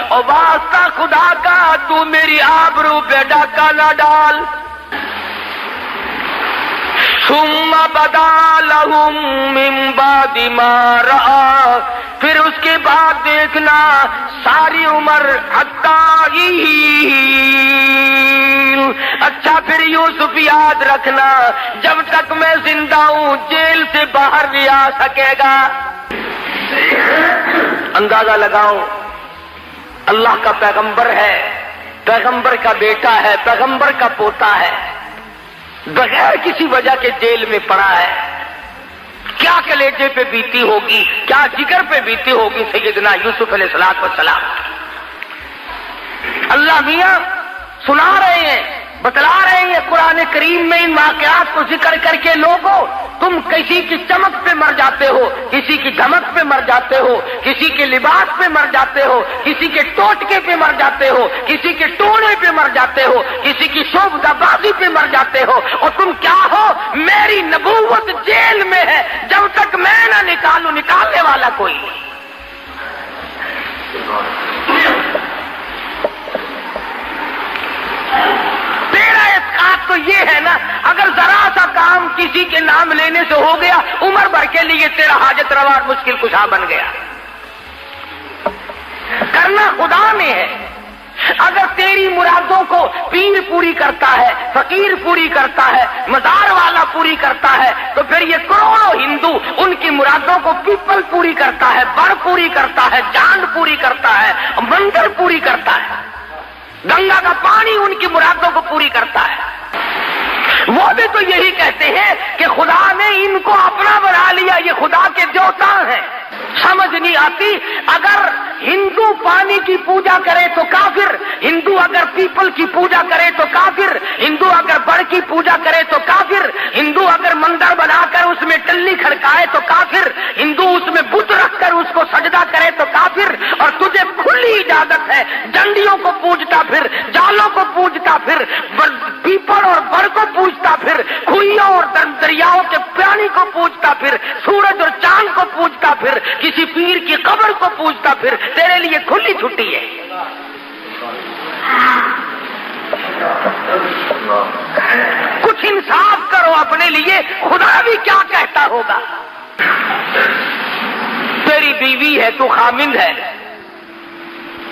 اور واسطہ خدا کا تو میری آبرو پہ ڈاکہ نہ ڈال۔ ثم بدا لهم من بعد ما رأى، پھر اس کے بعد دیکھنا ساری عمر حتی، اچھا پھر یوسف یاد رکھنا جب تک میں زندہ ہوں جیل سے باہر نہیں آ سکے گا۔ اندازہ لگاؤ، اللہ کا پیغمبر ہے، پیغمبر کا بیٹا ہے، پیغمبر کا پوتا ہے، بغیر کسی وجہ کے جیل میں پڑا ہے، کیا کلیجے پہ بیتی ہوگی، کیا جگر پہ بیتی ہوگی سیدنا یوسف علیہ السلام۔ اللہ میاں سنا رہے ہیں بتلا رہے ہیں قرآن کریم میں ان واقعات کو ذکر کر کے لوگوں، تم کسی کی چمک پہ مر جاتے ہو، کسی کی دھمک پہ مر جاتے ہو، کسی کے لباس پہ مر جاتے ہو، کسی کے ٹوٹکے پہ مر جاتے ہو، کسی کے ٹونے پہ مر جاتے ہو، کسی کی شوبدہ بازی پہ مر جاتے ہو، اور تم کیا ہو؟ میری نبوت جیل میں ہے، جب تک میں نہ نکالوں نکالنے والا کوئی نہیں۔ تیرا اسقاط تو یہ ہے نا، اگر ذرا سا کام کسی کے نام لینے سے ہو گیا، عمر بھر کے لیے تیرا حاجت روا اور مشکل کشا بن گیا۔ کرنا خدا نے ہے۔ اگر تیری مرادوں کو پیر پوری کرتا ہے، فقیر پوری کرتا ہے، مزار والا پوری کرتا ہے، تو پھر یہ کروڑوں ہندو ان کی مرادوں کو پیپل پوری کرتا ہے، بڑ پوری کرتا ہے، چاند پوری کرتا ہے، مندر پوری کرتا ہے، گنگا کا پانی ان کی مرادوں کو پوری کرتا ہے۔ وہ بھی تو یہی کہتے ہیں کہ خدا نے ان کو اپنا بنا لیا، یہ خدا کے دیوتا ہیں۔ سمجھ نہیں آتی، اگر ہندو پانی کی پوجا کرے تو کافر، ہندو اگر پیپل کی پوجا کرے تو کافر، ہندو اگر بڑ کی پوجا کرے تو کافر، ہندو اگر مندر بنا کر اس میں ٹلی کھڑکائے تو کافر، ہندو اس میں بت رکھ کر اس کو سجدہ کرے تو کافر، اور تجھے کھلی اجازت ہے ڈنڈیوں کو پوجتا پھر، جالوں کو پوجتا پھر، پیپل اور بڑ کو پوجتا پھر، کھوئیوں اور دریاؤں کے پانی کو پوجتا پھر، سورج اور چاند کو پوجتا پھر، کسی پیر کی قبر کو پوجتا پھر، تیرے لیے کھلی چھٹی ہے۔ کچھ انصاف کرو اپنے لیے، خدا بھی کیا کہتا ہوگا۔ تیری بیوی ہے، تو خامند ہے،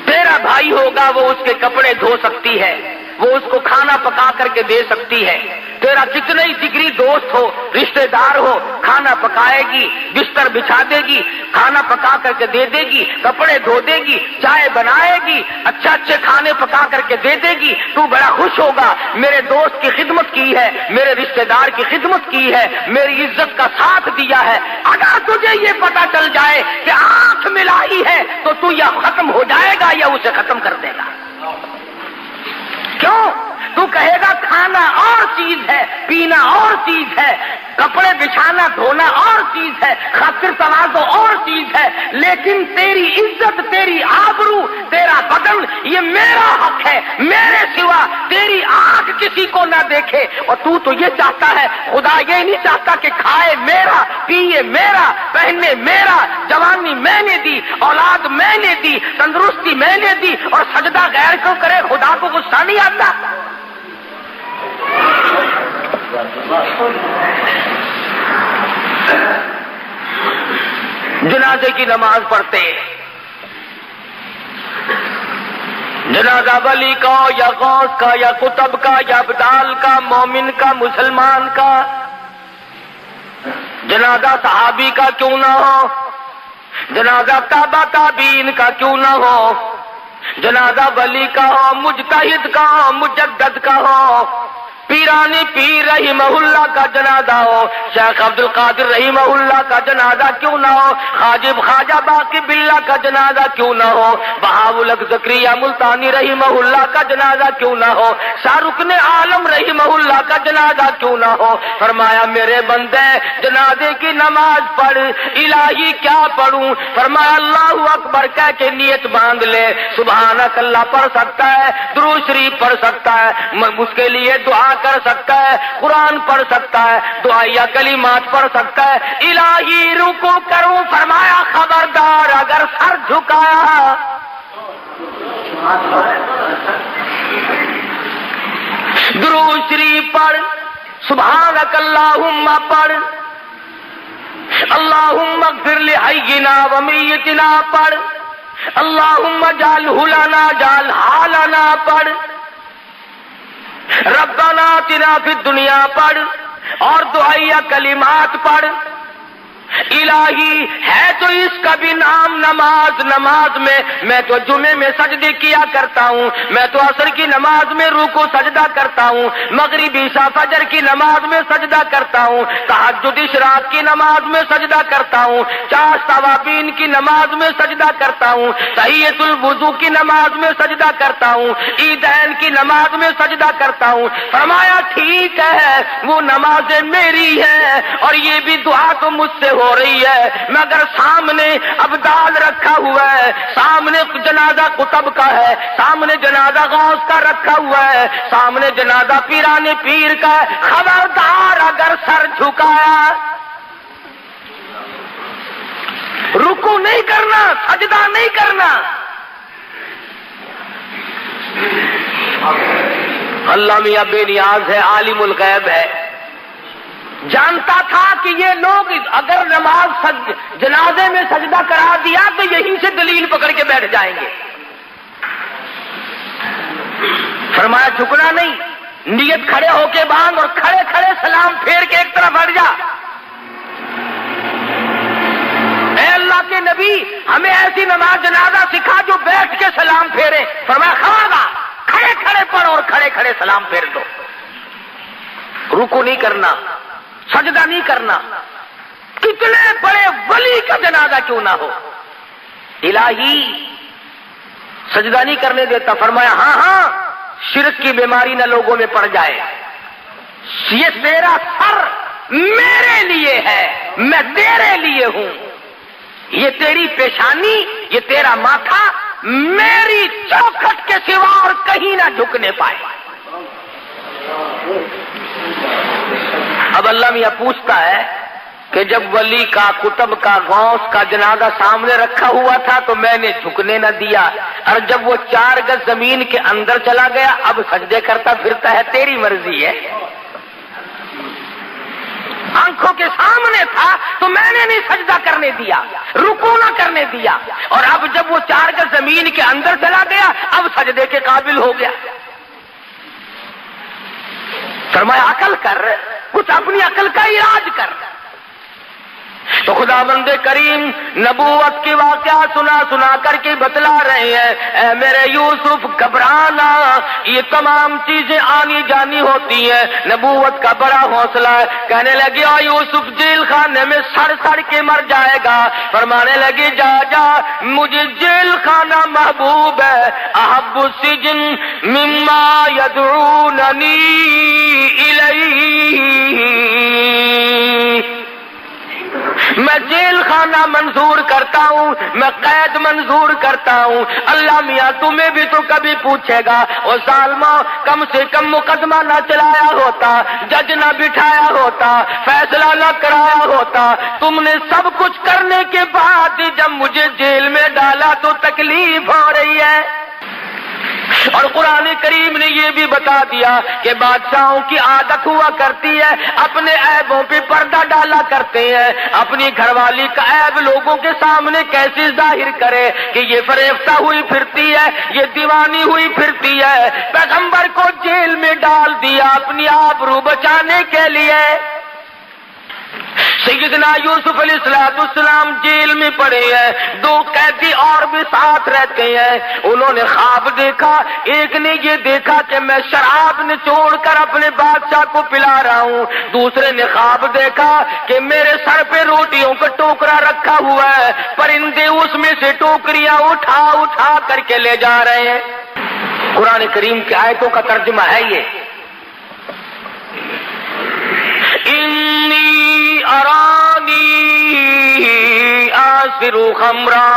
تیرا بھائی ہوگا وہ اس کے کپڑے دھو سکتی ہے، وہ اس کو کھانا پکا کر کے دے سکتی ہے، تیرا کتنا ہی جگری دوست ہو، رشتہ دار ہو، کھانا پکائے گی، بستر بچھا دے گی، کھانا پکا کر کے دے دے گی، کپڑے دھو دے گی، چائے بنائے گی، اچھے کھانے پکا کر کے دے دے گی، تو بڑا خوش ہوگا، میرے دوست کی خدمت کی ہے، میرے رشتہ دار کی خدمت کی ہے، میری عزت کا ساتھ دیا ہے۔ اگر تجھے یہ پتا چل جائے کہ آنکھ ملائی ہے تو تو یا ختم ہو جائے گا یا اسے ختم کر دے گا۔ کیوں؟ تو کہے گا کھانا اور چیز ہے، پینا اور چیز ہے، کپڑے بچھانا دھونا اور چیز ہے، خاطر تواضع اور چیز ہے، لیکن تیری عزت، تیری آبرو، تیرا بدن یہ میرا حق ہے، میرے سوا تیری آنکھ کسی کو نہ دیکھے۔ اور تو یہ چاہتا ہے، خدا یہ نہیں چاہتا کہ کھائے میرا، پیے میرا، پہنے میرا، جوانی میں نے دی، اولاد میں نے دی، تندرستی میں نے دی، اور سجدہ غیر کو کرے، خدا کو غصہ نہیں آتا؟ جنازے کی نماز پڑھتے، جنازہ ولی کا یا غوث کا یا قطب کا یا ابدال کا، مومن کا، مسلمان کا، جنازہ صحابی کا کیوں نہ ہو، جنازہ تابع تابعین کا کیوں نہ ہو، جنازہ ولی کا ہو، مجتہد کا ہو، مجدد کا ہو، پیرانی پیر رحمہ اللہ کا جنازہ ہو، شیخ عبد القادر رحمہ اللہ کا جنازہ کیوں نہ ہو، حاجب خواجہ باقی باللہ کا جنازہ کیوں نہ ہو، بہاءالحق زکریا ملتانی رحمہ اللہ کا جنازہ کیوں نہ ہو، شاہ رکن عالم رحمہ اللہ کا جنازہ کیوں نہ ہو۔ فرمایا میرے بندے جنازے کی نماز پڑھ، الہی کیا پڑھوں؟ فرمایا اللہ اکبر کہہ کے نیت باندھ لے، سبحانک اللہ پڑھ سکتا ہے، درود شریف پڑھ سکتا ہے، اس کے لیے دعا کر سکتا ہے، قرآن پڑھ سکتا ہے، دعائیہ کلمات پڑھ سکتا ہے۔ الہی رکو کروں، فرمایا خبردار اگر سر جھکایا، درود شریف پڑھ، سبحانک اللہم پڑھ، اللہم اغفر لحینا و میتنا پڑھ، اللہم اجعلہ لنا اجعل حالنا پڑھ، ربنا آتنا فی الدنیا پڑھ، اور دعائیہ کلمات پڑھ۔ الہی ہے تو اس کا بھی نام نماز، نماز میں تو جمعے میں سجدے کیا کرتا ہوں، میں تو عصر کی نماز میں رکوع سجدہ کرتا ہوں، مغربی عشاء فجر کی نماز میں سجدہ کرتا ہوں، تہجد اشراق کی نماز میں سجدہ کرتا ہوں، چاش توابین کی نماز میں سجدہ کرتا ہوں، تحیۃ الوضو کی نماز میں سجدہ کرتا ہوں، عیدین کی نماز میں سجدہ کرتا ہوں۔ فرمایا ٹھیک ہے، وہ نمازیں میری ہیں اور یہ بھی دعا تو مجھ سے ہو رہی ہے، مگر سامنے ابدال رکھا ہوا ہے، سامنے جنازہ قطب کا ہے، سامنے جنازہ غوث کا رکھا ہوا ہے، سامنے جنازہ پیران پیر کا ہے، خبردار اگر سر جھکایا، رکوع نہیں کرنا، سجدہ نہیں کرنا۔ اللہ میاں بے نیاز ہے، عالم الغیب ہے، جانتا تھا کہ یہ لوگ اگر نماز جنازے میں سجدہ کرا دیا تو یہیں سے دلیل پکڑ کے بیٹھ جائیں گے۔ فرمایا جھکنا نہیں، نیت کھڑے ہو کے باندھ اور کھڑے کھڑے سلام پھیر کے ایک طرف ہٹ جا۔ اے اللہ کے نبی، ہمیں ایسی نماز جنازہ سکھا جو بیٹھ کے سلام پھیرے۔ فرمایا خبردار، کھڑے کھڑے پڑھ اور کھڑے کھڑے سلام پھیر دو، رکوع نہیں کرنا، سجدہ نہیں کرنا، کتنے بڑے ولی کا جنازہ کیوں نہ ہو، الہی سجدہ نہیں کرنے دیتا۔ فرمایا ہاں شرک کی بیماری نہ لوگوں میں پڑ جائے، یہ تیرا سر میرے لیے ہے، میں تیرے لیے ہوں، یہ تیری پیشانی، یہ تیرا ماتھا میری چوکھٹ کے سوا اور کہیں نہ جھکنے پائے۔ اب اللہ میاں پوچھتا ہے کہ جب ولی کا، قطب کا، غوث کا جنازہ سامنے رکھا ہوا تھا تو میں نے جھکنے نہ دیا، اور جب وہ 4 گز زمین کے اندر چلا گیا اب سجدے کرتا پھرتا ہے، تیری مرضی ہے۔ آنکھوں کے سامنے تھا تو میں نے نہیں سجدہ کرنے دیا، رکوع نہ کرنے دیا، اور اب جب وہ 4 گز زمین کے اندر چلا گیا اب سجدے کے قابل ہو گیا۔ فرمایا عقل کر، کچھ اپنی عقل کا علاج کر۔ تو خدا بند کریم نبوت کی واقعہ سنا کر کے بتلا رہے ہیں، اے میرے یوسف گھبرانا، یہ تمام چیزیں آنی جانی ہوتی ہیں، نبوت کا بڑا حوصلہ ہے۔ کہنے لگی او یوسف جیل خانے میں سڑ کے مر جائے گا، فرمانے لگی جا مجھے جیل خانہ محبوب ہے، احب السجن مما یدعوننی الیہ، میں جیل خانہ منظور کرتا ہوں، میں قید منظور کرتا ہوں۔ اللہ میاں تمہیں بھی تو کبھی پوچھے گا، او ظالمو کم سے کم مقدمہ نہ چلایا ہوتا، جج نہ بٹھایا ہوتا، فیصلہ نہ کرایا ہوتا، تم نے سب کچھ کرنے کے بعد جب مجھے جیل میں ڈالا تو تکلیف ہو رہی ہے۔ اور قرآن کریم نے یہ بھی بتا دیا کہ بادشاہوں کی عادت ہوا کرتی ہے، اپنے عیبوں پہ پردہ ڈالا کرتے ہیں، اپنی گھر والی کا عیب لوگوں کے سامنے کیسے ظاہر کرے کہ یہ فریفتہ ہوئی پھرتی ہے، یہ دیوانی ہوئی پھرتی ہے۔ پیغمبر کو جیل میں ڈال دیا اپنی آبرو بچانے کے لیے۔ سیدنا یوسف علیہ السلام جیل میں پڑے ہیں، 2 قیدی اور بھی ساتھ رہتے ہیں، انہوں نے خواب دیکھا، ایک نے یہ دیکھا کہ میں شراب نچوڑ کر اپنے بادشاہ کو پلا رہا ہوں، دوسرے نے خواب دیکھا کہ میرے سر پہ روٹیوں کا ٹوکرا رکھا ہوا ہے، پرندے اس میں سے ٹوکریاں اٹھا کر کے لے جا رہے ہیں۔ قرآن کریم کی آیتوں کا ترجمہ ہے یہ، انی ارانی آسر خمرا،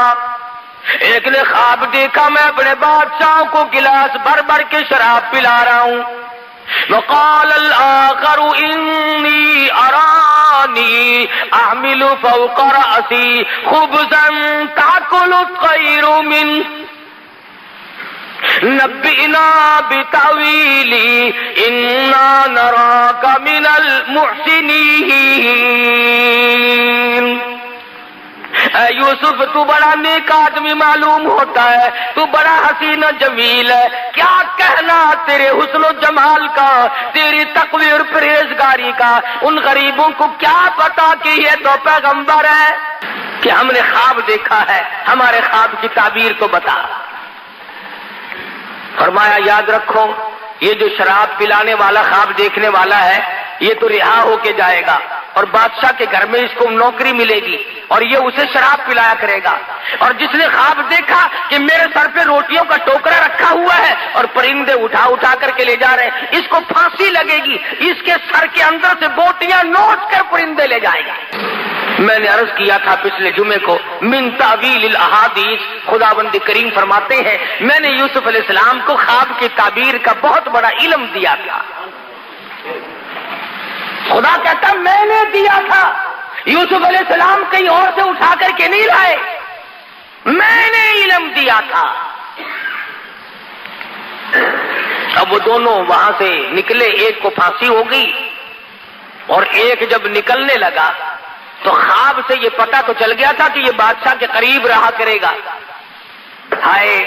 ایک نے خواب دیکھا میں اپنے بادشاہوں کو گلاس بھر بھر کے شراب پلا رہا ہوں۔ وقال الآخر انی ارانی احمل فوق رأسی خبزا تأکل الطیر منہ نبئنا بتاویلی انا نراک من المحسنین۔ اے یوسف تو بڑا نیک آدمی معلوم ہوتا ہے، تو بڑا حسین و جمیل ہے، کیا کہنا تیرے حسن و جمال کا، تیری تقوی اور پرہیزگاری کا، ان غریبوں کو کیا پتا کہ یہ تو پیغمبر ہے، کہ ہم نے خواب دیکھا ہے، ہمارے خواب کی تعبیر تو بتا۔ فرمایا یاد رکھو یہ جو شراب پلانے والا خواب دیکھنے والا ہے یہ تو رہا ہو کے جائے گا، اور بادشاہ کے گھر میں اس کو نوکری ملے گی اور یہ اسے شراب پلایا کرے گا، اور جس نے خواب دیکھا کہ میرے سر پہ روٹیوں کا ٹوکرا رکھا ہوا ہے اور پرندے اٹھا اٹھا کر کے لے جا رہے ہیں، اس کو پھانسی لگے گی، اس کے سر کے اندر سے بوٹیاں نوچ کر پرندے لے جائے گا۔ میں نے عرض کیا تھا پچھلے جمعے کو، من تعویل الاحادیث، خداوند کریم فرماتے ہیں میں نے یوسف علیہ السلام کو خواب کی تعبیر کا بہت بڑا علم دیا تھا۔ خدا کہتا میں نے دیا تھا، یوسف علیہ السلام کہیں اور سے اٹھا کر کے نہیں لائے، میں نے علم دیا تھا۔ اب وہ دونوں وہاں سے نکلے، ایک کو پھانسی ہو گئی اور ایک جب نکلنے لگا تو خواب سے یہ پتہ تو چل گیا تھا کہ یہ بادشاہ کے قریب رہا کرے گا۔ ہائے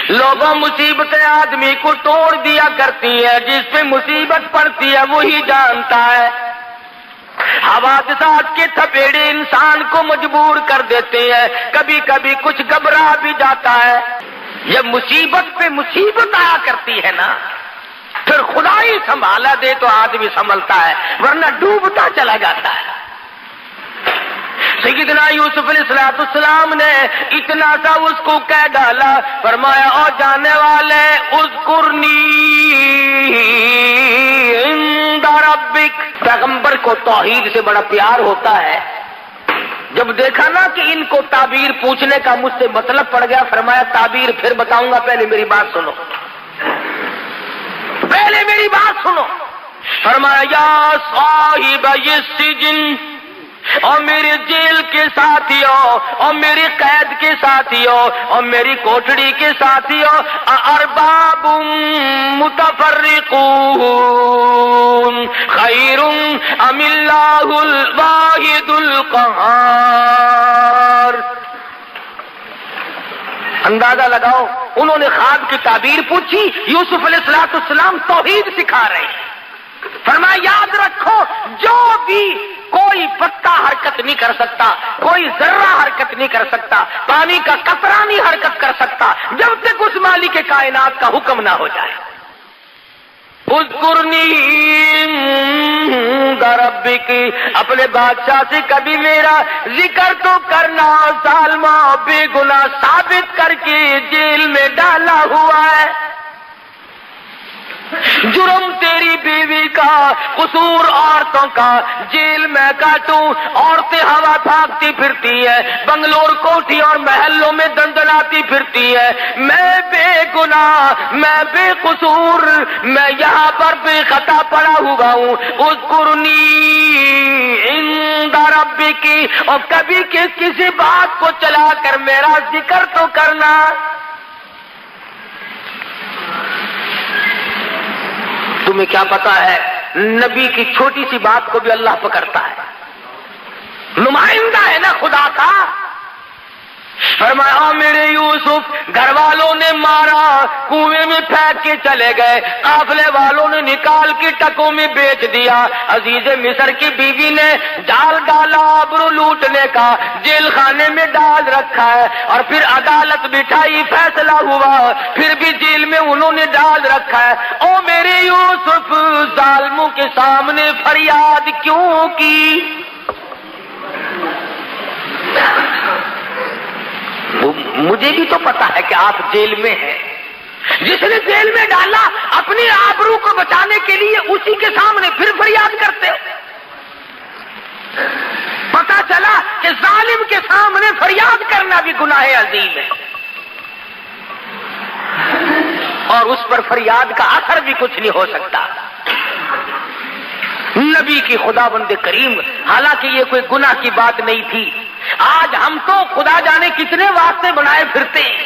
لوگوں مصیبتیں آدمی کو توڑ دیا کرتی ہیں، جس پہ مصیبت پڑتی ہے وہی جانتا ہے۔ حوادثات کے تھپیڑے انسان کو مجبور کر دیتے ہیں، کبھی کبھی کچھ گھبرا بھی جاتا ہے۔ جب مصیبت پہ مصیبت آیا کرتی ہے نا پھر خدا ہی سنبھالا دے تو آدمی سنبھلتا ہے، ورنہ ڈوبتا چلا جاتا ہے۔ سیدنا یوسف علیہ السلام نے اتنا سا اس کو کہہ ڈالا، فرمایا او جانے والے اذکرنی عند ربک۔ پیغمبر کو توحید سے بڑا پیار ہوتا ہے، جب دیکھا نا کہ ان کو تعبیر پوچھنے کا مجھ سے مطلب پڑ گیا، فرمایا تعبیر پھر بتاؤں گا، پہلے میری بات سنو، پہلے میری بات سنو۔ فرمایا یا صاحب السجن، اور میرے جیل کے ساتھیوں اور میری قید کے ساتھیوں اور میری کوٹڑی کے ساتھیوں، ارباب متفرقون خیر ام اللہ الواحد القہار۔ اندازہ لگاؤ، انہوں نے خواب کی تعبیر پوچھی، یوسف علیہ السلام توحید سکھا رہے ہیں۔ فرمایا یاد رکھو جو بھی کوئی پتا حرکت نہیں کر سکتا، کوئی ذرہ حرکت نہیں کر سکتا، پانی کا قطرہ نہیں حرکت کر سکتا جب تک اس مالک کائنات کا حکم نہ ہو جائے۔ اذکرنی عند ربک، اپنے بادشاہ سے کبھی میرا ذکر تو کرنا، ظالمہ بے گناہ ثابت کر کے جیل میں ڈالا ہوا ہے، جرم تیری بیوی کا، قصور عورتوں کا، جیل میں کاٹوں، عورتیں ہوا بھاگتی پھرتی ہیں، بنگلور کوٹھی اور محلوں میں دندناتی پھرتی ہیں، میں بے گناہ، میں بے قصور، میں یہاں پر بے خطا پڑا ہوا ہوں۔ اذکرنی عند ربک، اور کبھی کسی بات کو چلا کر میرا ذکر تو کرنا۔ تمہیں کیا پتا ہے نبی کی چھوٹی سی بات کو بھی اللہ پکڑتا ہے، نمائندہ ہے نا خدا کا۔ فرمایا میرے یوسف، گھر والوں نے مارا، کنویں میں پھینک کے چلے گئے، قافلے والوں نے نکال کے ٹکوں میں بیچ دیا، عزیز مصر کی بیوی نے جال ڈالا آبرو لوٹنے کا، جیل خانے میں ڈال رکھا ہے، اور پھر عدالت بٹھائی، فیصلہ ہوا، پھر بھی جیل میں انہوں نے ڈال رکھا ہے۔ او میرے یوسف، ظالموں کے سامنے فریاد کیوں کی؟ مجھے بھی تو پتا ہے کہ آپ جیل میں ہیں، جس نے جیل میں ڈالا اپنی آبرو کو بچانے کے لیے اسی کے سامنے پھر فریاد کرتے ہو۔ پتا چلا کہ ظالم کے سامنے فریاد کرنا بھی گناہ عظیم ہے، اور اس پر فریاد کا اثر بھی کچھ نہیں ہو سکتا۔ نبی کی خداوند کریم، حالانکہ یہ کوئی گناہ کی بات نہیں تھی، آج ہم تو خدا جانے کتنے واسطے بنائے پھرتے ہیں،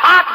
7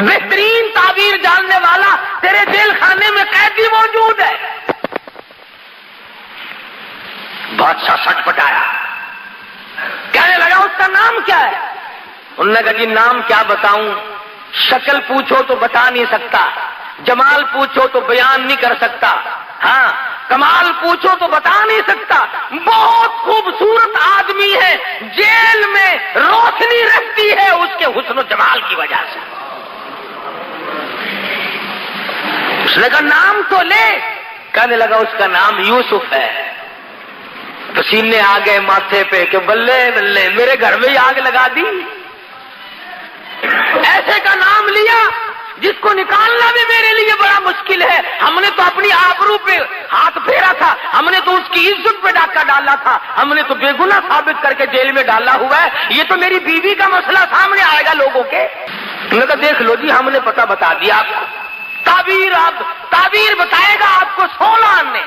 بہترین تعبیر جاننے والا تیرے جیل خانے میں قیدی موجود ہے۔ بادشاہ سٹ پٹایا، کہنے لگا اس کا نام کیا ہے؟ انہوں نے کہا جی نام کیا بتاؤں، شکل پوچھو تو بتا نہیں سکتا، جمال پوچھو تو بیان نہیں کر سکتا، ہاں کمال پوچھو تو بتا نہیں سکتا، بہت خوبصورت آدمی ہے، جیل میں روشنی رہتی ہے اس کے حسن و جمال کی وجہ سے۔ اس نے کہا نام تو لے، کہنے لگا اس کا نام یوسف ہے۔ پسینے آ گئے ماتھے پہ کہ بلے بلے میرے گھر میں ہی آگ لگا دی، ایسے کا نام لیا جس کو نکالنا بھی میرے لیے بڑا مشکل ہے۔ ہم نے تو اپنی آبرو پہ ہاتھ پھیرا تھا، ہم نے تو اس کی عزت پہ ڈاکہ ڈالا تھا، ہم نے تو بے گناہ ثابت کر کے جیل میں ڈالا ہوا ہے، یہ تو میری بیوی کا مسئلہ سامنے آئے گا لوگوں کے۔ انہوں نے کہا دیکھ لو جی ہم نے پتہ بتا دیا آپ کو، تعبیر بتائے گا آپ کو 16 نے۔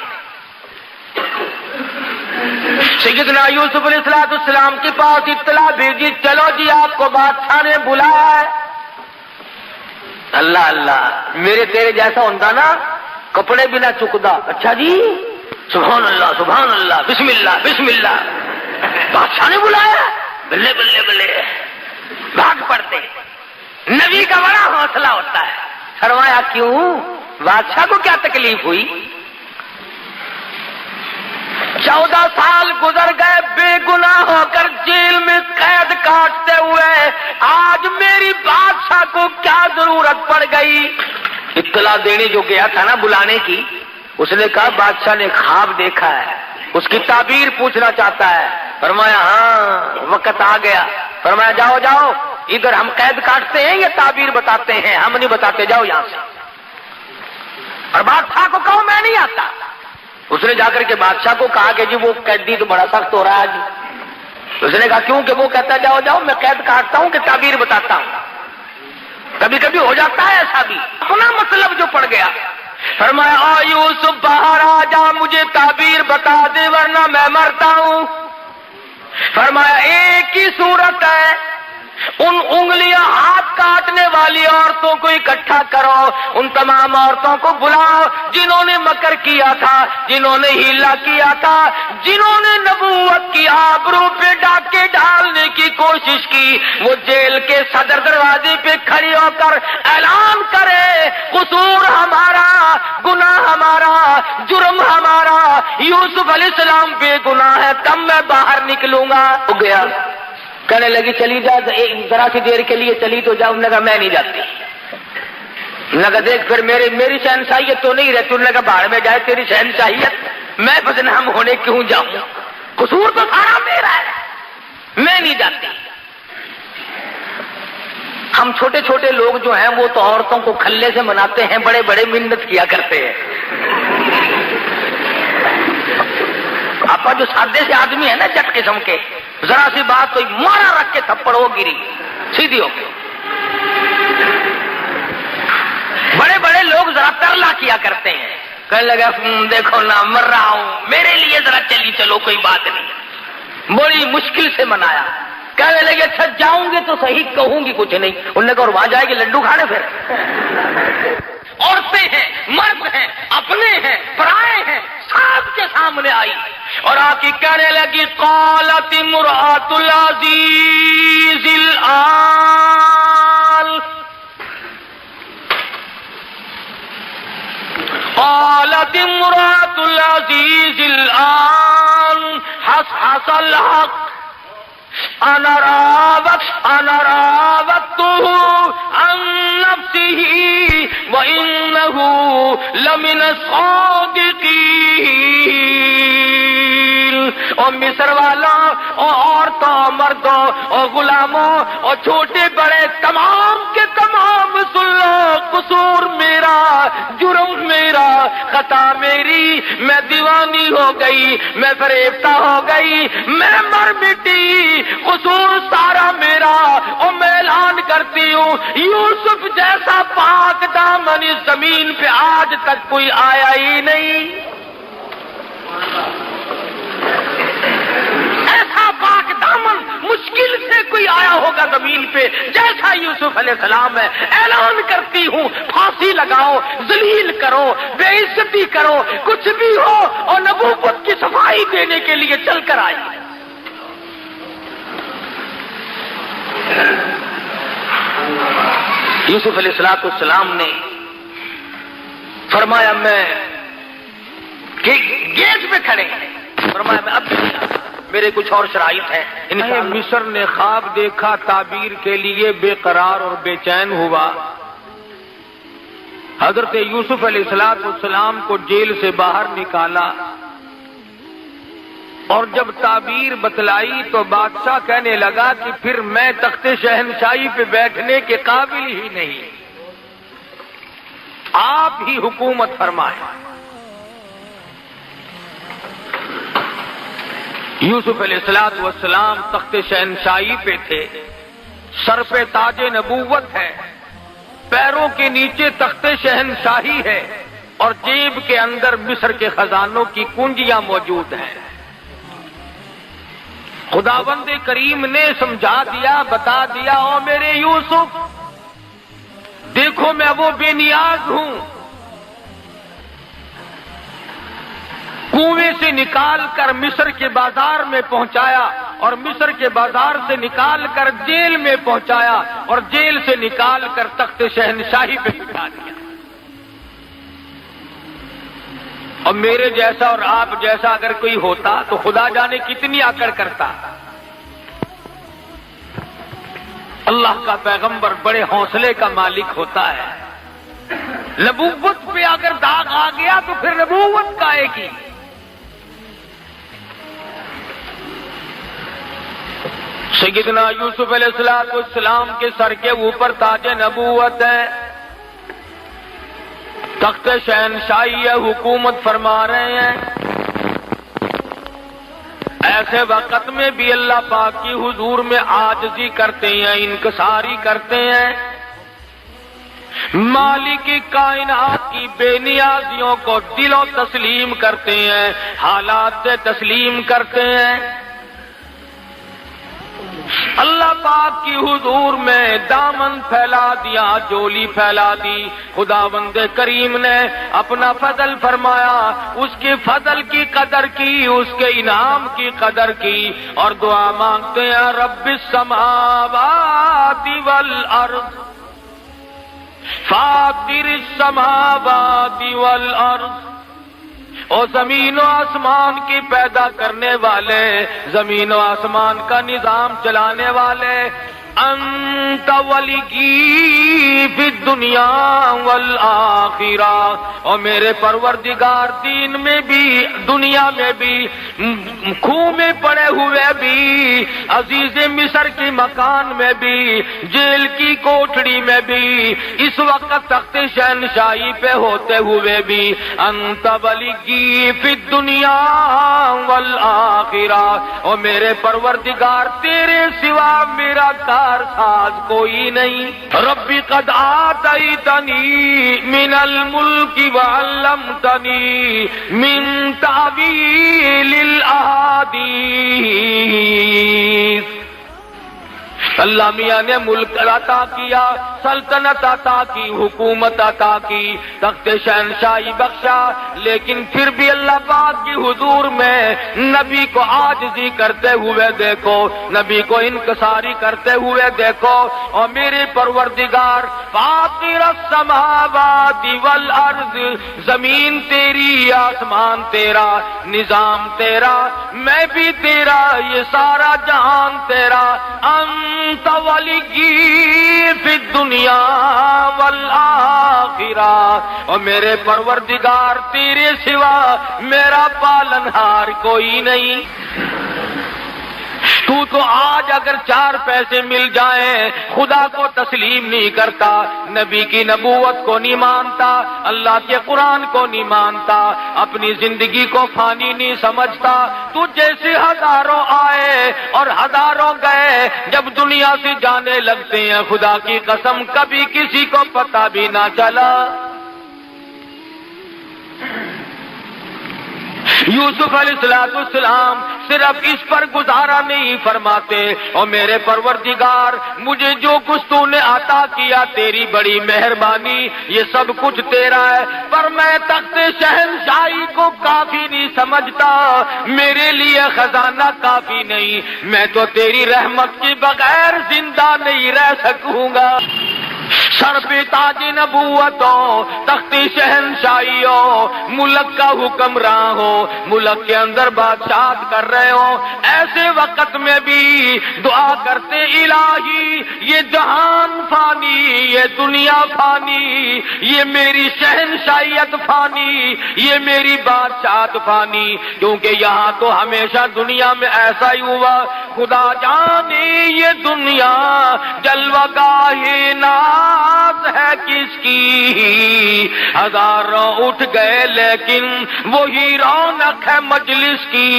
سیدنا یوسف علیہ السلام کے پاس اطلاع بھیجی، چلو جی آپ کو بادشاہ نے بلایا ہے۔ اللہ اللہ، میرے تیرے جیسا ہوتا نا کپڑے بھی نہ چکدا، اچھا جی سبحان اللہ سبحان اللہ بسم اللہ بسم اللہ، بادشاہ نے بلایا، بلے بلے بلے بھاگ پڑتے۔ نبی کا بڑا حوصلہ ہوتا ہے۔ فرمایا کیوں، بادشاہ کو کیا تکلیف ہوئی؟ 14 سال گزر گئے بے گناہ ہو کر جیل میں قید کاٹتے ہوئے، آج میری بادشاہ کو کیا ضرورت پڑ گئی؟ اطلاع دینے جو گیا تھا نا بلانے کی، اس نے کہا بادشاہ نے خواب دیکھا ہے، اس کی تعبیر پوچھنا چاہتا ہے۔ فرمایا ہاں وقت آ گیا۔ فرمایا جاؤ جاؤ، ادھر ہم قید کاٹتے ہیں یا تعبیر بتاتے ہیں؟ ہم نہیں بتاتے، جاؤ یہاں سے۔ اور بادشاہ کو کہو میں نہیں آتا۔ اس نے جا کر کے بادشاہ کو کہا کہ جی وہ قیدی تو بڑا سخت ہو رہا ہے جی۔ اس نے کہا کیوں؟ کہ وہ کہتا جاؤ جاؤ میں قید کاٹتا ہوں کہ تعبیر بتاتا ہوں؟ کبھی کبھی ہو جاتا ہے ایسا بھی، اپنا مطلب جو پڑ گیا۔ فرمایا آ یوسف باہر آ جا، مجھے تعبیر بتا دے ورنہ میں مرتا ہوں۔ فرمایا ایک ہی صورت ہے، ان انگلیاں ہاتھ کاٹنے والی عورتوں کو اکٹھا کرو، ان تمام عورتوں کو بلاؤ جنہوں نے مکر کیا تھا، جنہوں نے ہیلا کیا تھا، جنہوں نے نبوت کی آبرو پہ ڈاکے ڈالنے کی کوشش کی، وہ جیل کے صدر دروازے پہ کھڑی ہو کر اعلان کرے قصور ہمارا، گناہ ہمارا، جرم ہمارا، یوسف علیہ السلام بے گناہ ہے، تب میں باہر نکلوں گا۔ ہو گیا، کہنے لگی چلی جا، ذرا سی دیر کے لیے چلی تو جاؤ۔ انہوں نے کہا میں نہیں جاتی۔ انہوں نے کہا دیکھ پھر میری شہنشاہیت تو نہیں رہتی۔ انہوں نے کہا باہر میں جائے تیری شہنشاہیت، میں بدنام ہونے کیوں جاؤں؟ قصور تو سارا میرا ہے، میں نہیں جاتی۔ ہم چھوٹے چھوٹے لوگ جو ہیں وہ تو عورتوں کو کھلے سے مناتے ہیں، بڑے بڑے منت کیا کرتے ہیں۔ آپ جو سادے سے آدمی ہے نا جٹ قسم کے، ذرا سی بات تو مارا رکھ کے تھپڑ ہو گری سیدھی ہو کے۔ بڑے بڑے لوگ ذرا ترلا کیا کرتے ہیں، کہنے لگا دیکھو نا مر رہا ہوں، میرے لیے ذرا چلی چلو کوئی بات نہیں۔ بڑی مشکل سے منایا۔ کہنے لگے اچھا جاؤں گے تو صحیح، کہوں گی کچھ نہیں۔ انہوں نے کہا اور وہاں جائے گی لڈو کھانے پھر؟ عورتیں ہیں، مرد ہیں، اپنے ہیں، پرائے ہیں، سب کے سامنے آئی اور آ کے کہنے لگی قالت امرأۃ العزیز الآن، قالت امرأۃ العزیز الآن حصحص الحق انا راودته عن نفسه وانه لمن الصادقین۔ اور مصر والوں اور عورتوں، مردوں اور غلاموں اور چھوٹے بڑے تمام کے تمام سن لو، قصور میرا، جرم میرا، خطا میری، میں دیوانی ہو گئی، میں فریفتہ ہو گئی، میں مر مٹی، قصور سارا میرا۔ اور میں اعلان کرتی ہوں یوسف جیسا پاک دامن اس زمین پہ آج تک کوئی آیا ہی نہیں۔ ایسا پاک دامن مجھ مشکل سے کوئی آیا ہوگا زمین پہ جیسا یوسف علیہ السلام ہے، اعلان کرتی ہوں پھانسی لگاؤ، ذلیل کرو، بے عزتی کرو، کچھ بھی ہو، اور نبوت کی صفائی دینے کے لیے چل کر آئی۔ یوسف علیہ السلام نے فرمایا میں گیٹ پہ کھڑے ہیں، فرمایا میں اب میرے کچھ اور شرائط ہیں۔ مصر نے خواب دیکھا، تعبیر کے لیے بے قرار اور بے چین ہوا۔ حضرت یوسف علیہ السلام کو جیل سے باہر نکالا، اور جب تعبیر بتلائی تو بادشاہ کہنے لگا کہ پھر میں تخت شہنشاہی پہ بیٹھنے کے قابل ہی نہیں، آپ ہی حکومت فرمائیں۔ یوسف علیہ السلام تخت شہنشاہی پہ تھے، سر پہ تاج نبوت ہے، پیروں کے نیچے تخت شہنشاہی ہے، اور جیب کے اندر مصر کے خزانوں کی کنجیاں موجود ہیں۔ خداوند کریم نے سمجھا دیا، بتا دیا، او میرے یوسف دیکھو میں وہ بے نیاز ہوں، کنویں سے نکال کر مصر کے بازار میں پہنچایا، اور مصر کے بازار سے نکال کر جیل میں پہنچایا، اور جیل سے نکال کر تخت شہنشاہی پہ بٹھا دیا۔ اور میرے جیسا اور آپ جیسا اگر کوئی ہوتا تو خدا جانے کتنی آکڑ کرتا۔ اللہ کا پیغمبر بڑے حوصلے کا مالک ہوتا ہے، نبوت پہ اگر داغ آ گیا تو پھر نبوت کا ایک ہی۔ سیدنا یوسف علیہ السلام کے سر کے اوپر تاج نبوت ہے، تخت شہنشاہی حکومت فرما رہے ہیں۔ ایسے وقت میں بھی اللہ پاک کی حضور میں عاجزی کرتے ہیں، انکساری کرتے ہیں، مالک کائنات کی بے نیازیوں کو دل و تسلیم کرتے ہیں، حالات سے تسلیم کرتے ہیں۔ اللہ پاک کی حضور میں دامن پھیلا دیا، جولی پھیلا دی۔ خداوند کریم نے اپنا فضل فرمایا، اس کے فضل کی قدر کی، اس کے انعام کی قدر کی، اور دعا مانگتے ہیں رب السماوات والارض فاطر السماوات والارض، اور زمین و آسمان کی پیدا کرنے والے، زمین و آسمان کا نظام چلانے والے، انت ولی فی الدنیا والآخرہ، اور میرے پروردگار دین میں بھی دنیا میں بھی، خوں میں پڑے ہوئے بھی، عزیز مصر کی مکان میں بھی، جیل کی کوٹڑی میں بھی، اس وقت تخت شہنشاہی پہ ہوتے ہوئے بھی، انت ولی فی الدنیا والآخرہ، اور میرے پروردگار تیرے سوا میرا ساز کوئی نہیں۔ ربی قد آتیتنی من الملک وعلمتنی من تعویل الاحادیث، اللہ میاں نے ملک عطا کیا، سلطنت عطا کی، حکومت عطا کی، تخت شہنشاہی بخشا، لیکن پھر بھی اللہ پاک کی حضور میں نبی کو عاجزی کرتے ہوئے دیکھو، نبی کو انکساری کرتے ہوئے دیکھو۔ اور میرے پروردگار فاطر السماوات والارض، زمین تیری، آسمان تیرا، نظام تیرا، میں بھی تیرا، یہ سارا جہان تیرا، انت ولی فی الدنیا والآخرہ، اور میرے پروردگار تیرے سوا میرا پالنہار کوئی نہیں۔ تو آج اگر 4 پیسے مل جائیں خدا کو تسلیم نہیں کرتا، نبی کی نبوت کو نہیں مانتا، اللہ کے قرآن کو نہیں مانتا، اپنی زندگی کو فانی نہیں سمجھتا، تو جیسے ہزاروں آئے اور ہزاروں گئے، جب دنیا سے جانے لگتے ہیں خدا کی قسم کبھی کسی کو پتہ بھی نہ چلا۔ یوسف علیہ السلام صرف اس پر گزارا نہیں فرماتے، اور میرے پروردگار مجھے جو کچھ تو نے عطا کیا تیری بڑی مہربانی، یہ سب کچھ تیرا ہے، پر میں تخت شہنشاہی کو کافی نہیں سمجھتا، میرے لیے خزانہ کافی نہیں، میں تو تیری رحمت کے بغیر زندہ نہیں رہ سکوں گا۔ سر پہ تاج نبوت ہو، تخت شہنشاہی ہو، ملک کا حکمراں ہو، ملک کے اندر بادشاہت کر رہے ہو، ایسے وقت میں بھی دعا کرتے الہی یہ جہان فانی، یہ دنیا فانی، یہ میری شہنشاہیت فانی، یہ میری بادشاہت فانی، کیونکہ یہاں تو ہمیشہ دنیا میں ایسا ہی ہوا، خدا جانے یہ دنیا جلوہ گاہ ناز ہے کس کی، ہزاروں اٹھ گئے لیکن وہی رونق ہے مجلس کی۔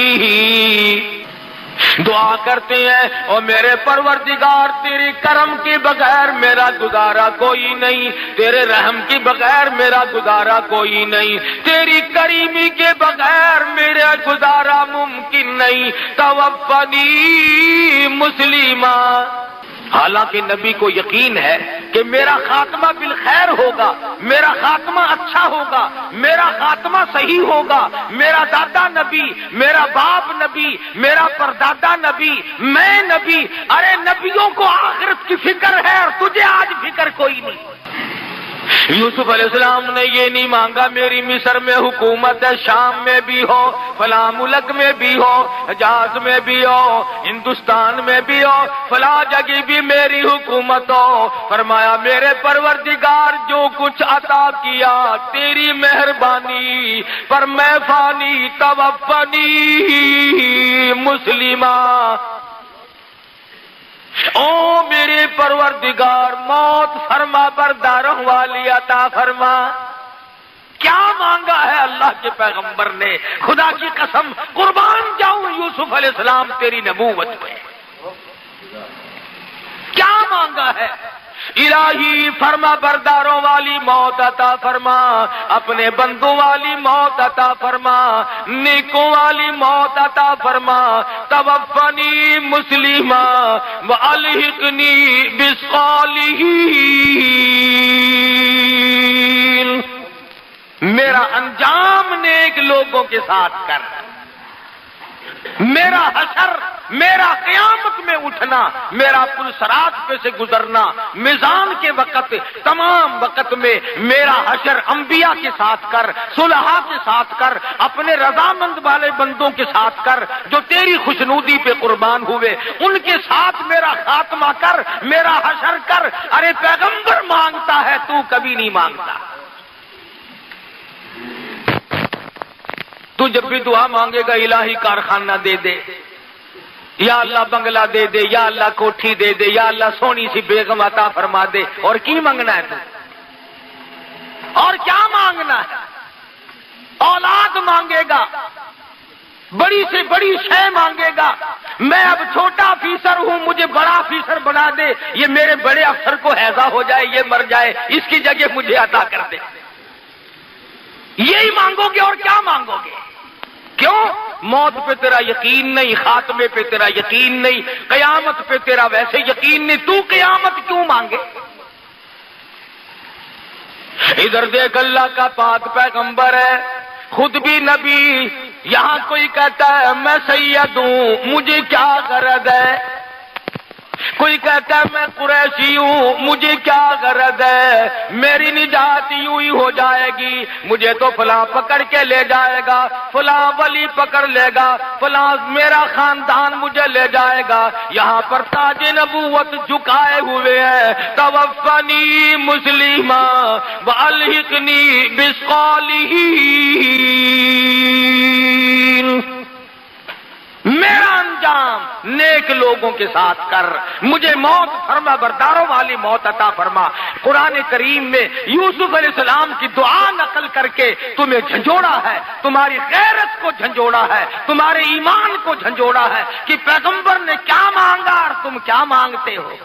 دعا کرتے ہیں اور میرے پروردگار تیرے کرم کے بغیر میرا گزارا کوئی نہیں، تیرے رحم کے بغیر میرا گزارا کوئی نہیں، تیری کریمی کے بغیر میرا گزارا ممکن نہیں، توفنی مسلمہ۔ حالانکہ نبی کو یقین ہے کہ میرا خاتمہ بالخیر ہوگا، میرا خاتمہ اچھا ہوگا، میرا خاتمہ صحیح ہوگا، میرا دادا نبی، میرا باپ نبی، میرا پردادا نبی، میں نبی، ارے نبیوں کو آخرت کی فکر ہے اور تجھے آج فکر کوئی نہیں۔ یوسف علیہ السلام نے یہ نہیں مانگا میری مصر میں حکومت ہے، شام میں بھی ہو، فلاں ملک میں بھی ہو، حجاز میں بھی ہو، ہندوستان میں بھی ہو، فلاں جگہ بھی میری حکومت ہو۔ فرمایا میرے پروردگار جو کچھ عطا کیا تیری مہربانی، پر میں فانی، توفنی مسلمہ۔ او میرے پروردگار موت فرما برداروں والی عطا فرما۔ کیا مانگا ہے اللہ کے پیغمبر نے؟ خدا کی قسم قربان جاؤں یوسف علیہ السلام تیری نبوت میں، کیا مانگا ہے؟ الہی فرما برداروں والی موت عطا فرما، اپنے بندوں والی موت عطا فرما، نیکوں والی موت عطا فرما، توفنی مسلمہ والحقنی بالصالحین۔ میرا انجام نیک لوگوں کے ساتھ کر، میرا حشر، میرا قیامت میں اٹھنا، میرا پل صراط پہ سے گزرنا، میزان کے وقت، تمام وقت میں میرا حشر انبیاء کے ساتھ کر، صلحاء کے ساتھ کر، اپنے رضامند والے بندوں کے ساتھ کر جو تیری خوشنودی پہ قربان ہوئے، ان کے ساتھ میرا خاتمہ کر، میرا حشر کر۔ ارے پیغمبر مانگتا ہے تو کبھی نہیں مانگتا۔ تو جب بھی دعا مانگے گا الہی کارخانہ دے دے، یا اللہ بنگلہ دے دے، یا اللہ کوٹھی دے دے، یا اللہ سونی سی بیگم عطا فرما دے، اور کی مانگنا ہے تو؟ اور کیا مانگنا ہے؟ اولاد مانگے گا، بڑی سے بڑی شے مانگے گا، میں اب چھوٹا افیسر ہوں مجھے بڑا افیسر بنا دے، یہ میرے بڑے افسر کو ہیضہ ہو جائے، یہ مر جائے، اس کی جگہ مجھے عطا کر دے، یہی مانگو گے۔ اور کیا مانگو گے؟ کیوں؟ موت پہ تیرا یقین نہیں، خاتمے پہ تیرا یقین نہیں، قیامت پہ تیرا ویسے یقین نہیں، تو قیامت کیوں مانگے؟ ادھر دیکھ اللہ کا پاک پیغمبر ہے، خود بھی نبی، یہاں کوئی کہتا ہے میں سید ہوں مجھے کیا غرض ہے، کوئی کہتا ہے میں قریشی ہوں مجھے کیا غرض ہے، میری نجات یوں ہی ہو جائے گی، مجھے تو فلاں پکڑ کے لے جائے گا، فلاں ولی پکڑ لے گا، فلاں میرا خاندان مجھے لے جائے گا۔ یہاں پر تاج نبوت جھکائے ہوئے ہیں، توفنی مسلمہ والحقنی بالصالحین۔ میرا انجام نیک لوگوں کے ساتھ کر، مجھے موت فرما برداروں والی موت عطا فرما۔ قرآن کریم میں یوسف علیہ السلام کی دعا نقل کر کے تمہیں جھنجھوڑا ہے، تمہاری غیرت کو جھنجھوڑا ہے، تمہارے ایمان کو جھنجھوڑا ہے کہ پیغمبر نے کیا مانگا اور تم کیا مانگتے ہو۔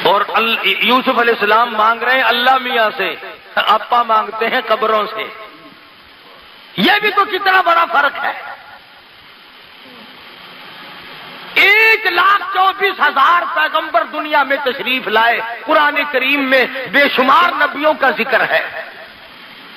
اور یوسف علیہ السلام مانگ رہے ہیں اللہ میاں سے آپا مانگتے ہیں قبروں سے. یہ بھی تو کتنا بڑا فرق ہے. 1,24,000 پیغمبر دنیا میں تشریف لائے. قرآن کریم میں بے شمار نبیوں کا ذکر ہے.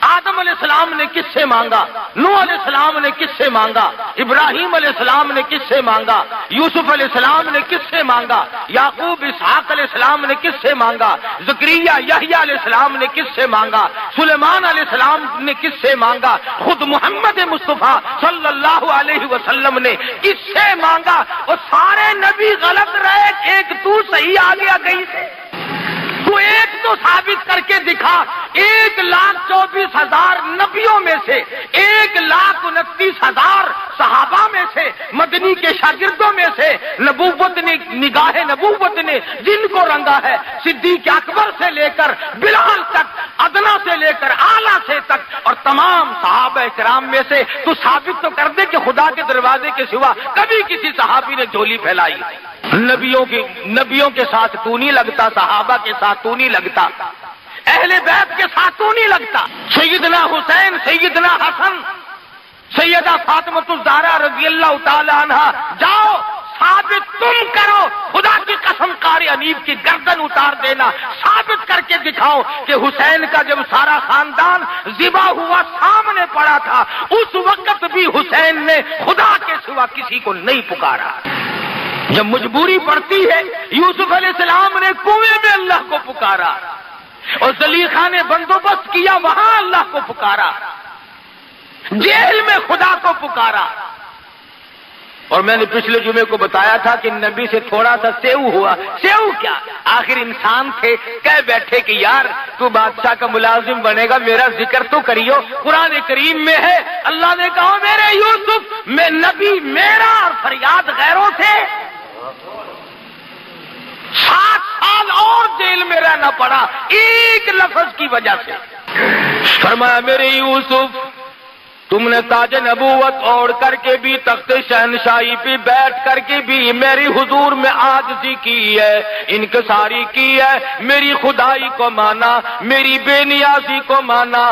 آدم علیہ السلام نے کس سے مانگا؟ نوح علیہ السلام نے کس سے مانگا؟ ابراہیم علیہ السلام نے کس سے مانگا؟ یوسف علیہ السلام نے کس سے مانگا؟ یعقوب اسحاق علیہ السلام نے کس سے مانگا؟ زکریا یحییٰ علیہ السلام نے کس سے مانگا؟ سلیمان علیہ السلام نے کس سے مانگا؟ خود محمد مصطفیٰ صلی اللہ علیہ وسلم نے کس سے مانگا؟ اور سارے نبی غلط رہے، ایک تو صحیح آ گیا کہیں سے. تو ایک تو ثابت کر کے دکھا. 1,24,000 نبیوں میں سے 1,29,000 صحابہ میں سے مدنی کے شاگردوں میں سے نبوت نے، نگاہ نبوت نے جن کو رنگا ہے، صدیق اکبر سے لے کر بلال تک، ادنا سے لے کر اعلیٰ سے تک، اور تمام صحابہ کرام میں سے تو ثابت تو کر دے کہ خدا کے دروازے کے سوا کبھی کسی صحابی نے جھولی پھیلائی. نبیوں کے ساتھ تو نہیں لگتا، صحابہ کے ساتھ تو نہیں لگتا، اہل بیت کے ساتھ تو نہیں لگتا. سیدنا حسین، سیدنا حسن، سیدہ فاطمہ الزہرا رضی اللہ تعالی عنہ، جاؤ ثابت تم کرو. خدا کی قسم قاری انیب کی گردن اتار دینا، ثابت کر کے دکھاؤ کہ حسین کا جب سارا خاندان ذبح ہوا سامنے پڑا تھا، اس وقت بھی حسین نے خدا کے سوا کسی کو نہیں پکارا. جب مجبوری پڑتی ہے، یوسف علیہ السلام نے کنویں میں اللہ کو پکارا، اور زلیخا نے بندوبست کیا وہاں اللہ کو پکارا، جیل میں خدا کو پکارا. اور میں نے پچھلے جمعے کو بتایا تھا کہ نبی سے تھوڑا سا سیو ہوا. سیو کیا، آخر انسان تھے، کہہ بیٹھے کہ یار تو بادشاہ کا ملازم بنے گا، میرا ذکر تو کریو. قرآن کریم میں ہے، اللہ نے کہا میرے یوسف میں نبی میرا اور فریاد غیروں سے. 7 سال اور جیل میں رہنا پڑا ایک لفظ کی وجہ سے. فرمایا میرے یوسف تم نے تاج نبوت اوڑھ کر کے بھی، تخت شہنشاہی پہ بیٹھ کر کے بھی میری حضور میں عاجزی کی ہے، انکساری کی ہے، میری خدائی کو مانا، میری بے نیازی کو مانا،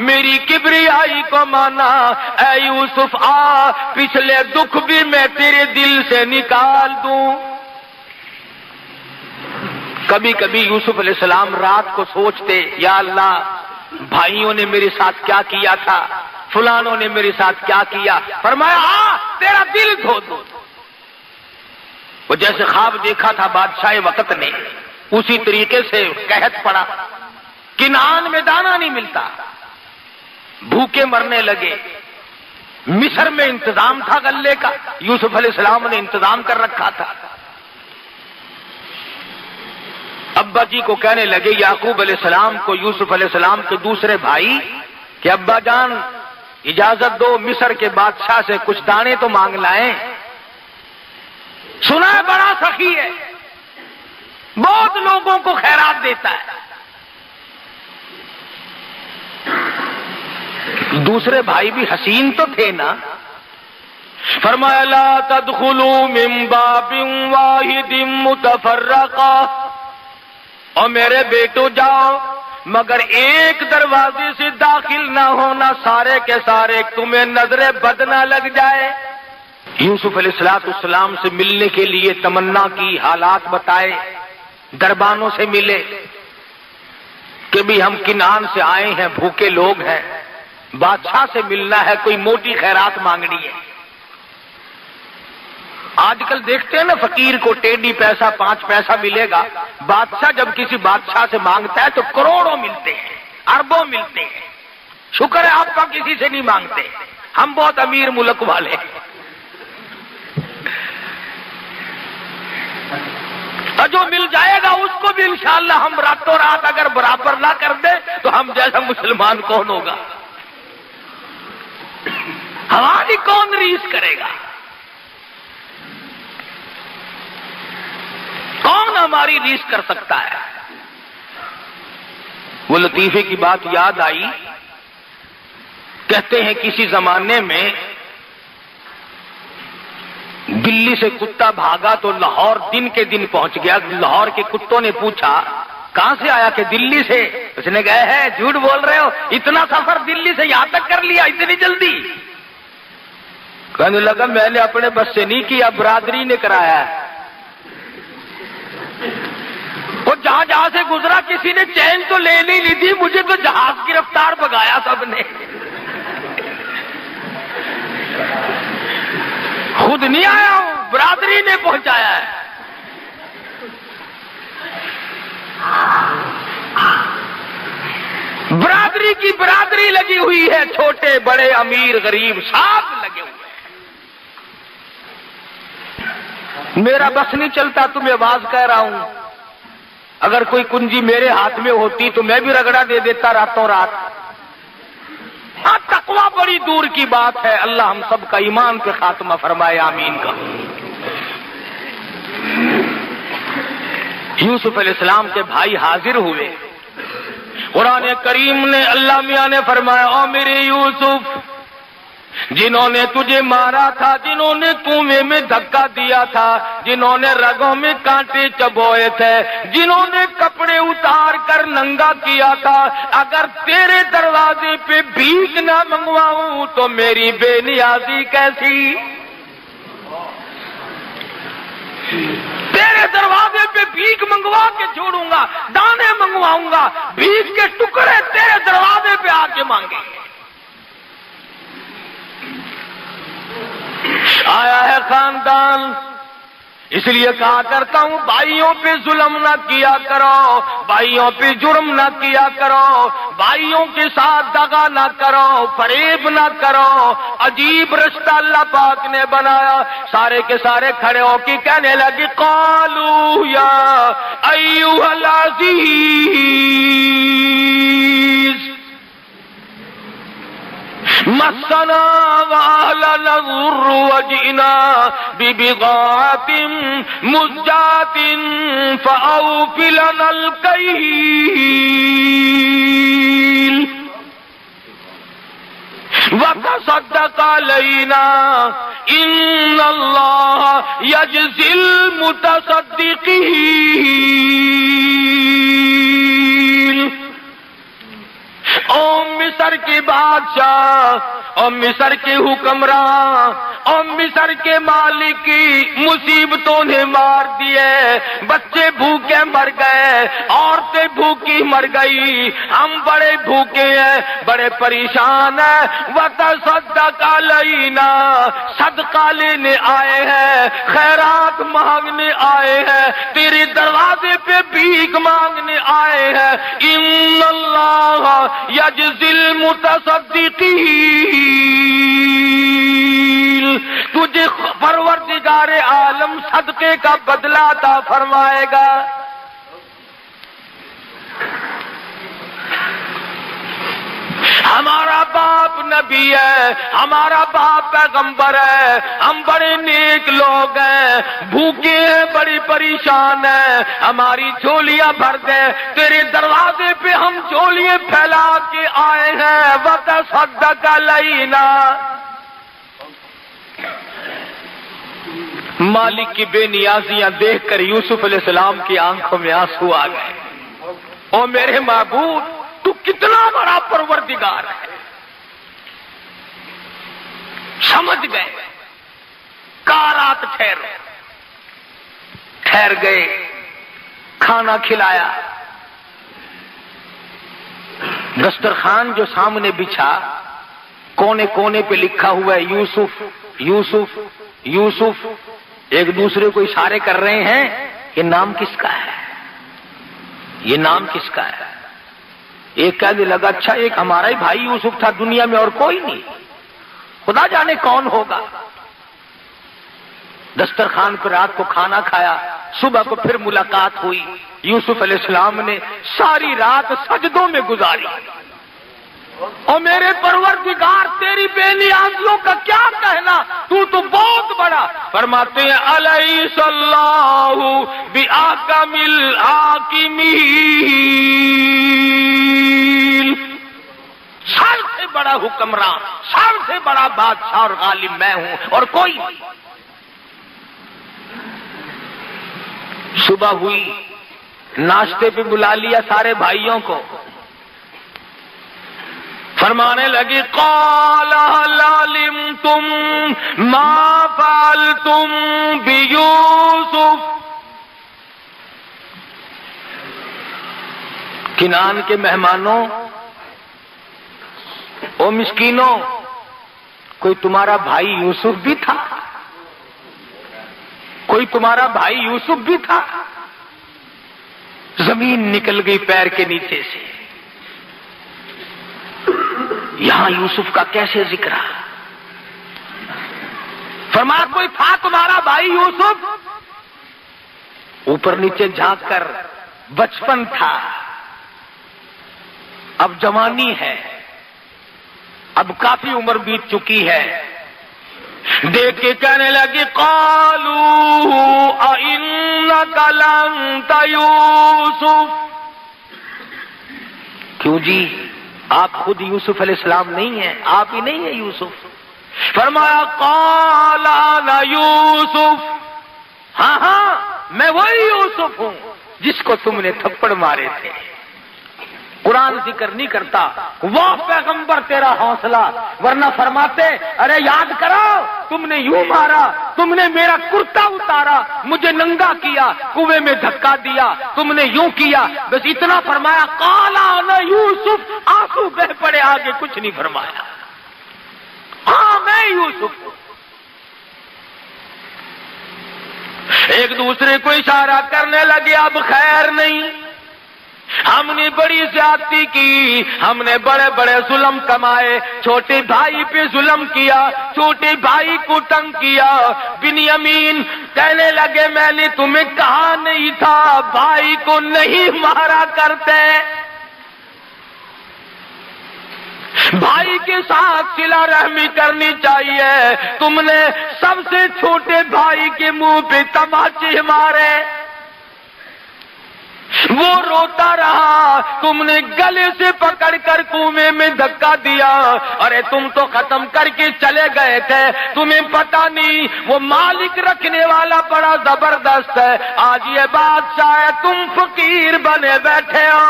میری کبریائی کو مانا. اے یوسف آ، پچھلے دکھ بھی میں تیرے دل سے نکال دوں. کبھی کبھی یوسف علیہ السلام رات کو سوچتے، یا اللہ بھائیوں نے میرے ساتھ کیا کیا تھا، فلانوں نے میرے ساتھ کیا کیا. فرمایا ہاں تیرا دل دھو دو. وہ جیسے خواب دیکھا تھا بادشاہ وقت نے، اسی طریقے سے قحط پڑا، کنعان میں دانا نہیں ملتا، بھوکے مرنے لگے. مصر میں انتظام تھا غلے کا، یوسف علیہ السلام نے انتظام کر رکھا تھا. ابا جی کو کہنے لگے، یعقوب علیہ السلام کو، یوسف علیہ السلام کے دوسرے بھائی، کہ ابا جان اجازت دو مصر کے بادشاہ سے کچھ دانے تو مانگ لائیں. سنا ہے بڑا سخی ہے، بہت لوگوں کو خیرات دیتا ہے. دوسرے بھائی بھی حسین تو تھے نا. فرمایا لا تدخلوا من باب واحد متفرقا، اور میرے بیٹو جاؤ مگر ایک دروازے سے داخل نہ ہونا، سارے کے سارے تمہیں نظر بد نہ لگ جائے. یوسف علیہ السلام سے ملنے کے لیے تمنا کی، حالات بتائے، دربانوں سے ملے کہ بھی ہم کنعان سے آئے ہیں، بھوکے لوگ ہیں، بادشاہ سے ملنا ہے، کوئی موٹی خیرات مانگنی ہے. آج کل دیکھتے ہیں نا فقیر کو ٹیڈی پیسہ 5 پیسہ ملے گا، بادشاہ جب کسی بادشاہ سے مانگتا ہے تو کروڑوں ملتے ہیں، اربوں ملتے ہیں. شکر ہے آپ کا کسی سے نہیں مانگتے، ہم بہت امیر ملک والے ہیں. اور جو مل جائے گا اس کو بھی انشاءاللہ ہم راتوں رات اگر برابر نہ کر دیں تو ہم جیسا مسلمان کون ہوگا؟ ہماری کون ریس کرے گا؟ کون ہماری ریس کر سکتا ہے؟ وہ لطیفے کی بات یاد آئی. کہتے ہیں کسی زمانے میں دلی سے کتا بھاگا تو لاہور دن کے دن پہنچ گیا. لاہور کے کتوں نے پوچھا کہاں سے آیا؟ کہ دلی سے۔ اس نے کہا ہے جھوٹ بول رہے ہو، اتنا سفر دلی سے یہاں تک کر لیا اتنی جلدی؟ کہنے لگا میں نے اپنے بس سے نہیں کیا، برادری نے کرایا ہے۔ وہ جہاں جہاں سے گزرا کسی نے چین تو لے نہیں لی تھی، مجھے تو جہاز کی رفتار بگایا سب نے۔ خود نہیں آیا ہوں، برادری نے پہنچایا ہے۔ برادری کی برادری لگی ہوئی ہے، چھوٹے بڑے امیر غریب سب لگے ہوئے ہیں۔ میرا بس نہیں چلتا، تمہیں آواز کہہ رہا ہوں، اگر کوئی کنجی میرے ہاتھ میں ہوتی تو میں بھی رگڑا دے دیتا راتوں رات۔ ہاں تقویٰ بڑی دور کی بات ہے، اللہ ہم سب کا ایمان پہ خاتمہ فرمائے، آمین کا۔ یوسف علیہ السلام کے بھائی حاضر ہوئے۔ قرآن کریم نے اللہ میاں نے فرمایا او میرے یوسف، جنہوں نے تجھے مارا تھا، جنہوں نے کنویں میں دھکا دیا تھا، جنہوں نے رگوں میں کانٹے چبوئے تھے، جنہوں نے کپڑے اتار کر ننگا کیا تھا، اگر تیرے دروازے پہ بھیک نہ منگواؤں تو میری بے نیازی کیسی؟ تیرے دروازے پہ بھیک منگوا کے چھوڑوں گا، دانے منگواؤں گا، بھیک کے ٹکڑے تیرے دروازے پہ آ کے مانگیں گے۔ آیا ہے خاندان، اس لیے کہا کرتا ہوں بھائیوں پہ ظلم نہ کیا کرو، بھائیوں پہ جرم نہ کیا کرو، بھائیوں کے ساتھ دغا نہ کرو، فریب نہ کرو۔ عجیب رشتہ اللہ پاک نے بنایا۔ سارے کے سارے کھڑے ہو کے کہنے لگے قالو یا ایھا العزیز مسنا واهلنا الضر وجئنا ببضاعة مزجاة فأوف لنا الكيل وتصدق علينا إن الله يجزي المتصدقين۔ او مصر کے بادشاہ، او مصر کے حکمراں، او مصر کے مالک کی مصیبتوں نے مار دیے، بچے بھوکے مر گئے، عورتیں بھوکی مر گئی، ہم بڑے بھوکے ہیں، بڑے پریشان ہیں۔ وتصدق علینا، صدقہ لینے آئے ہیں، خیرات مانگنے آئے ہیں، تیرے دروازے پہ بھیک مانگنے آئے ہیں۔ ان اللہ یجزی المتصدقین، تجھے پروردگار عالم صدقے کا بدلہ عطا فرمائے گا۔ ہمارا باپ نبی ہے، ہمارا باپ پیغمبر ہے، ہم بڑے نیک لوگ ہیں، بھوکے ہیں، بڑی پریشان ہیں، ہماری جھولیاں بھر دے، تیرے دروازے پہ ہم جھولیاں پھیلا کے آئے ہیں۔ وتصدق علینا، مالک کی بے نیازیاں دیکھ کر یوسف علیہ السلام کی آنکھوں میں آنسو آ گئے۔ او میرے معبود، تو کتنا بڑا پروردگار ہے۔ سمجھ گئے، کہا رات ٹھہر گئے، کھانا کھلایا، دسترخوان جو سامنے بچھا، کونے کونے پہ لکھا ہوا ہے یوسف یوسف یوسف، ایک دوسرے کو اشارے کر رہے ہیں یہ نام کس کا ہے، یہ نام کس کا ہے۔ ایک کہنے لگا اچھا ایک ہمارا ہی بھائی یوسف تھا، دنیا میں اور کوئی نہیں، خدا جانے کون ہوگا۔ دسترخوان پر رات کو کھانا کھایا، صبح کو پھر ملاقات ہوئی۔ یوسف علیہ السلام نے ساری رات سجدوں میں گزاری۔ اور میرے پروردگار تیری بے نیازیوں کا کیا کہنا، تو بہت بڑا۔ فرماتے ہیں الیس اللہ بأحکم الحاکمین، سب سے بڑا حکمران، سب سے بڑا بادشاہ اور غالب میں ہوں اور کوئی نہیں۔ صبح ہوئی، ناشتے پہ بلا لیا سارے بھائیوں کو. فرمانے لگی قال هل علمتم ما فعلتم بيوسف. کنعان کے مہمانوں، او مسکینوں، کوئی تمہارا بھائی یوسف بھی تھا؟ کوئی تمہارا بھائی یوسف بھی تھا؟ زمین نکل گئی پیر کے نیچے سے. یہاں یوسف کا کیسے ذکر ہے؟ فرمایا کوئی تھا تمہارا بھائی یوسف؟ اوپر نیچے جھانک کر بچپن تھا، اب جوانی ہے، اب کافی عمر بیت چکی ہے. دیکھ کے کہنے لگی قالوا اِنَّكَ لَأَنْتَ یوسف. کیوں جی، آپ خود یوسف علیہ السلام نہیں ہیں؟ آپ ہی نہیں ہیں یوسف؟ فرمایا قال انا یوسف. ہاں ہاں، میں وہی یوسف ہوں جس کو تم نے تھپڑ مارے تھے. قرآن ذکر نہیں کرتا وہ پیغمبر تیرا حوصلہ، ورنہ فرماتے ارے یاد کرو تم نے یوں مارا، تم نے میرا کرتا اتارا، مجھے ننگا کیا، کنویں میں دھکا دیا، تم نے یوں کیا. بس اتنا فرمایا قال انا یوسف. آنسو بہ پڑے، آگے کچھ نہیں فرمایا. ہاں میں یوسف ہوں. ایک دوسرے کو اشارہ کرنے لگے اب خیر نہیں، ہم نے بڑی زیادتی کی، ہم نے بڑے بڑے ظلم کمائے، چھوٹے بھائی پہ ظلم کیا، چھوٹے بھائی کو تنگ کیا. بنیامین کہنے لگے میں نے تمہیں کہا نہیں تھا بھائی کو نہیں مارا کرتے، بھائی کے ساتھ صلہ رحمی کرنی چاہیے. تم نے سب سے چھوٹے بھائی کے منہ پہ تماچے مارے، وہ روتا رہا، تم نے گلے سے پکڑ کر کنویں میں دھکا دیا. ارے تم تو ختم کر کے چلے گئے تھے، تمہیں پتا نہیں وہ مالک رکھنے والا بڑا زبردست ہے. آج یہ بادشاہ ہے، تم فقیر بنے بیٹھے ہو.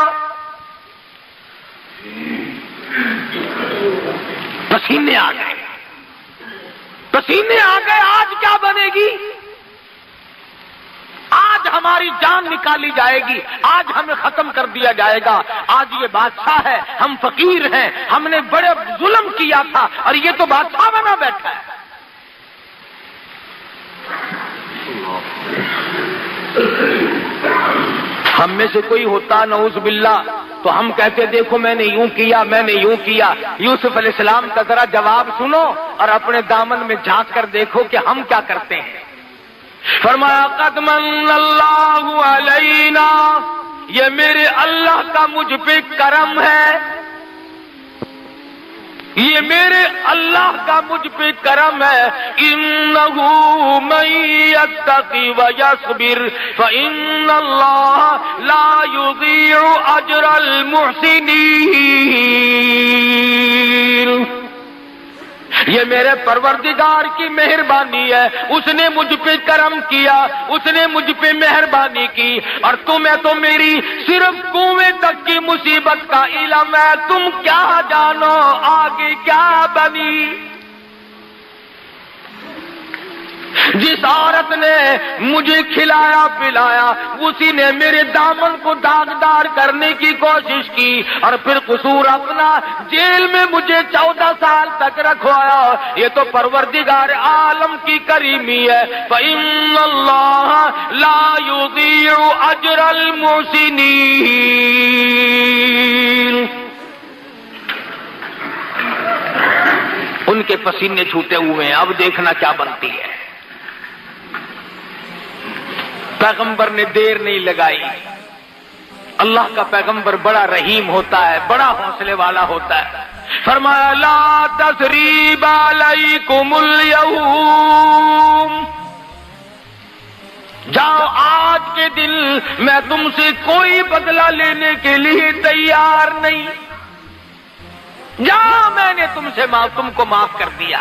پسینے آ گئے، پسینے آ گئے. آج کیا بنے گی؟ آج ہماری جان نکالی جائے گی، آج ہمیں ختم کر دیا جائے گا. آج یہ بادشاہ ہے، ہم فقیر ہیں، ہم نے بڑے ظلم کیا تھا اور یہ تو بادشاہ بنا بیٹھا ہے. ہم میں سے کوئی ہوتا نعوذ باللہ تو ہم کہتے دیکھو میں نے یوں کیا، میں نے یوں کیا. یوسف علیہ السلام کا ذرا جواب سنو اور اپنے دامن میں جھانک کر دیکھو کہ ہم کیا کرتے ہیں. فرمایا قد من اللہ علینا، یہ میرے اللہ کا مجھ پہ کرم ہے، یہ میرے اللہ کا مجھ پہ کرم ہے. انہ من یتقی ویصبر فان اللہ لا یضیع اجر المحسنین. یہ میرے پروردگار کی مہربانی ہے، اس نے مجھ پہ کرم کیا، اس نے مجھ پہ مہربانی کی. اور تمہیں تو میری صرف کنویں تک کی مصیبت کا علم ہے، تم کیا جانو آگے کیا بنی. جس عورت نے مجھے کھلایا پلایا اسی نے میرے دامن کو داغدار کرنے کی کوشش کی اور پھر قصور اپنا جیل میں مجھے 14 سال تک رکھوایا. یہ تو پروردگار عالم کی کریمی ہے. فَإِنَّ اللَّهَ لَا يُضِيعُ أَجْرَ الْمُحْسِنِينَ. ان کے پسینے چھوٹے ہوئے ہیں، اب دیکھنا کیا بنتی ہے. پیغمبر نے دیر نہیں لگائی. اللہ کا پیغمبر بڑا رحیم ہوتا ہے، بڑا حوصلے والا ہوتا ہے. فرمایا لا تثریب علیکم اليوم، جاؤ آج کے دن میں تم سے کوئی بدلہ لینے کے لیے تیار نہیں. جاؤ میں نے تم کو معاف کر دیا.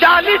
40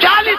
40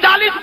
40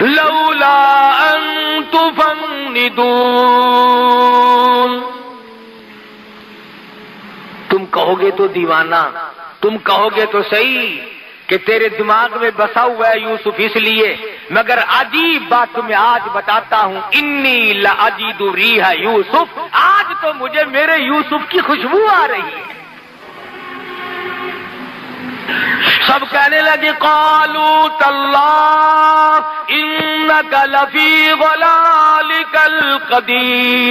لولا ان تفندون. تم کہو گے تو دیوانہ، تم کہو گے تو صحیح کہ تیرے دماغ میں بسا ہوا ہے یوسف اس لیے، مگر عجیب بات تمہیں آج بتاتا ہوں. انی لاجد ریح یوسف، آج تو مجھے میرے یوسف کی خوشبو آ رہی ہے. سب کہنے لگے قالوا تاللہ انک لفی ضلالک القدیم.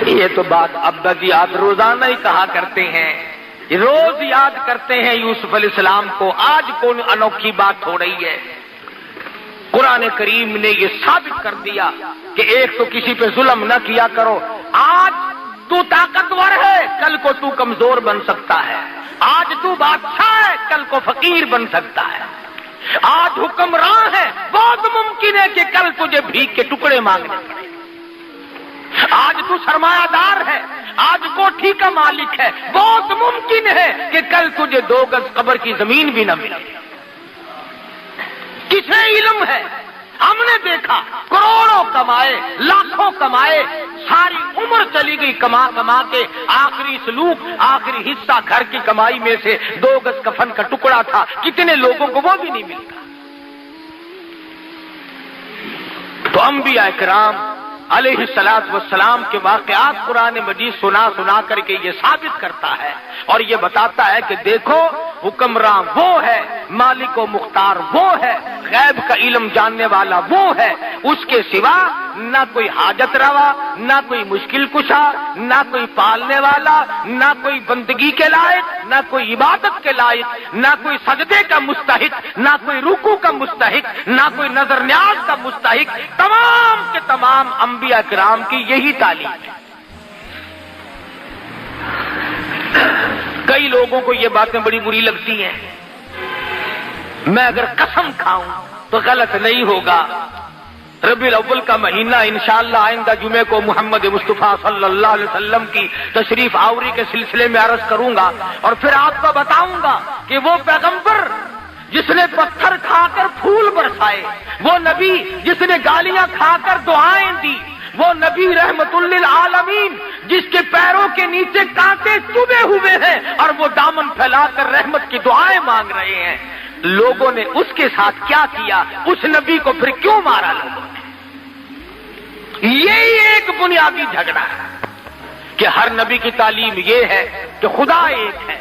یہ تو بات عبد یاد روزانہ ہی کہا کرتے ہیں، روز یاد کرتے ہیں یوسف علیہ السلام کو. آج کون انوکھی بات ہو رہی ہے؟ قرآن کریم نے یہ ثابت کر دیا کہ ایک تو کسی پہ ظلم نہ کیا کرو. آج تو طاقتور ہے، کل کو تو کمزور بن سکتا ہے. آج تو بادشاہ ہے، کل کو فقیر بن سکتا ہے. آج حکمراں ہے، بہت ممکن ہے کہ کل تجھے بھیک کے ٹکڑے مانگنے پڑے. آج تو سرمایہ دار ہے، آج کوٹھی کا مالک ہے، بہت ممکن ہے کہ کل تجھے 2 گز قبر کی زمین بھی نہ ملے. کسے علم ہے؟ ہم نے دیکھا کروڑوں کمائے، لاکھوں کمائے، ساری عمر چلی گئی کما کما کے، آخری سلوک، آخری حصہ گھر کی کمائی میں سے 2 گز کفن کا ٹکڑا تھا. کتنے لوگوں کو وہ بھی نہیں ملتا. تو انبیاء کرام علیہ الصلوۃ والسلام کے واقعات قرآن مجید سنا کر کے یہ ثابت کرتا ہے اور یہ بتاتا ہے کہ دیکھو حکمراں وہ ہے، مالک و مختار وہ ہے، غیب کا علم جاننے والا وہ ہے. اس کے سوا نہ کوئی حاجت روا، نہ کوئی مشکل کشا، نہ کوئی پالنے والا، نہ کوئی بندگی کے لائق، نہ کوئی عبادت کے لائق، نہ کوئی سجدے کا مستحق، نہ کوئی رکوع کا مستحق، نہ کوئی نظر نیاز کا مستحق. تمام کے تمام انبیاء کرام کی یہی تعلیم ہے. کئی لوگوں کو یہ باتیں بڑی بری لگتی ہیں. میں اگر قسم کھاؤں تو غلط نہیں ہوگا. ربیع الاول کا مہینہ انشاءاللہ آئندہ جمعے کو محمد مصطفیٰ صلی اللہ علیہ وسلم کی تشریف آوری کے سلسلے میں عرض کروں گا اور پھر آپ کو بتاؤں گا کہ وہ پیغمبر جس نے پتھر کھا کر پھول برسائے، وہ نبی جس نے گالیاں کھا کر دعائیں دی، وہ نبی رحمت للعالمین جس کے پیروں کے نیچے کانٹے چبھے ہوئے ہیں اور وہ دامن پھیلا کر رحمت کی دعائیں مانگ رہے ہیں. لوگوں نے اس کے ساتھ کیا کیا؟ اس نبی کو پھر کیوں مارا لوگوں نے؟ یہی ایک بنیادی جھگڑا ہے کہ ہر نبی کی تعلیم یہ ہے کہ خدا ایک ہے،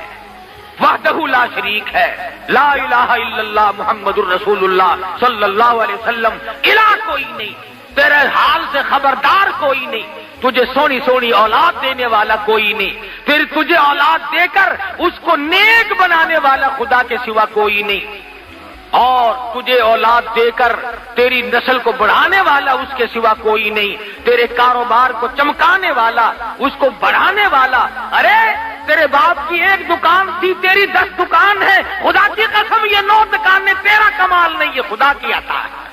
وحدہ لا شریک ہے، لا الہ الا اللہ محمد الرسول اللہ صلی اللہ علیہ وسلم. الہ کوئی نہیں، تیرے حال سے خبردار کوئی نہیں، تجھے سونی سونی اولاد دینے والا کوئی نہیں، پھر تجھے اولاد دے کر اس کو نیک بنانے والا خدا کے سوا کوئی نہیں، اور تجھے اولاد دے کر تیری نسل کو بڑھانے والا اس کے سوا کوئی نہیں، تیرے کاروبار کو چمکانے والا، اس کو بڑھانے والا. ارے تیرے باپ کی 1 دکان تھی، تیری 10 دکان ہے. خدا کی قسم یہ 9 دکانیں تیرا کمال نہیں، یہ خدا کی عطا ہے.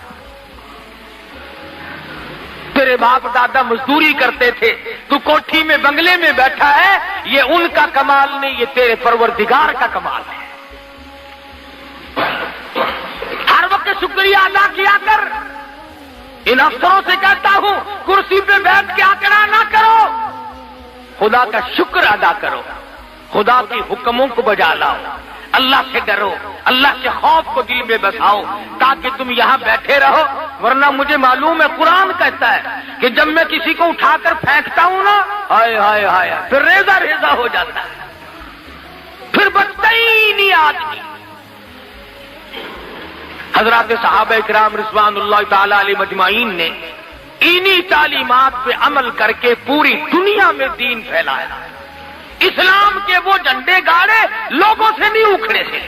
تیرے باپ دادا مزدوری کرتے تھے، تو کوٹھی میں بنگلے میں بیٹھا ہے، یہ ان کا کمال نہیں، یہ تیرے پروردگار کا کمال ہے. ہر وقت شکریہ ادا کیا کر. ان افسروں سے کہتا ہوں کرسی پہ بیٹھ کے آکڑا نہ کرو، خدا کا شکر ادا کرو، خدا کے حکموں کو بجا لاؤ، اللہ سے ڈرو، اللہ کے خوف کو دل میں بساؤ تاکہ تم یہاں بیٹھے رہو. ورنہ مجھے معلوم ہے قرآن کہتا ہے کہ جب میں کسی کو اٹھا کر پھینکتا ہوں نا، ہائے ہائے ہائے، پھر ریزہ ریزہ ہو جاتا ہے، پھر بچتا ہی نہیں آدمی. حضرات صحابہ کرام رضوان اللہ تعالی علیہ مجمعین نے انہی تعلیمات پہ عمل کر کے پوری دنیا میں دین پھیلایا. اسلام کے وہ جھنڈے گاڑے لوگوں سے نہیں اکھڑے تھے.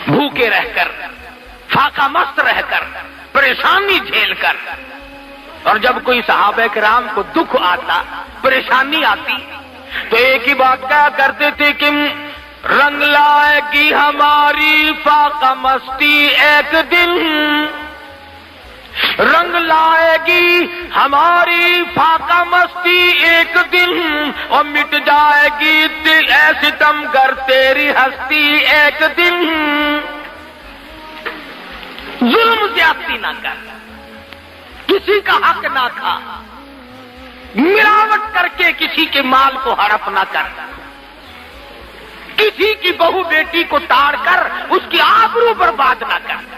بھوکے رہ کر، فاقہ مست رہ کر، پریشانی جھیل کر. اور جب کوئی صحابہ کرام کو دکھ آتا، پریشانی آتی، تو ایک ہی بات کہا کرتے تھے کہ رنگ لائے گی ہماری فاقہ مستی ایک دن، رنگ لائے گی ہماری فاقہ مستی ایک دن، اور مٹ جائے گی اے ستم گر تیری ہستی ایک دن ظلم زیادتی نہ کر، کسی کا حق نہ کھا، ملاوٹ کر کے کسی کے مال کو ہڑپ نہ کر، کسی کی بہو بیٹی کو تاڑ کر اس کی آبرو برباد نہ کر۔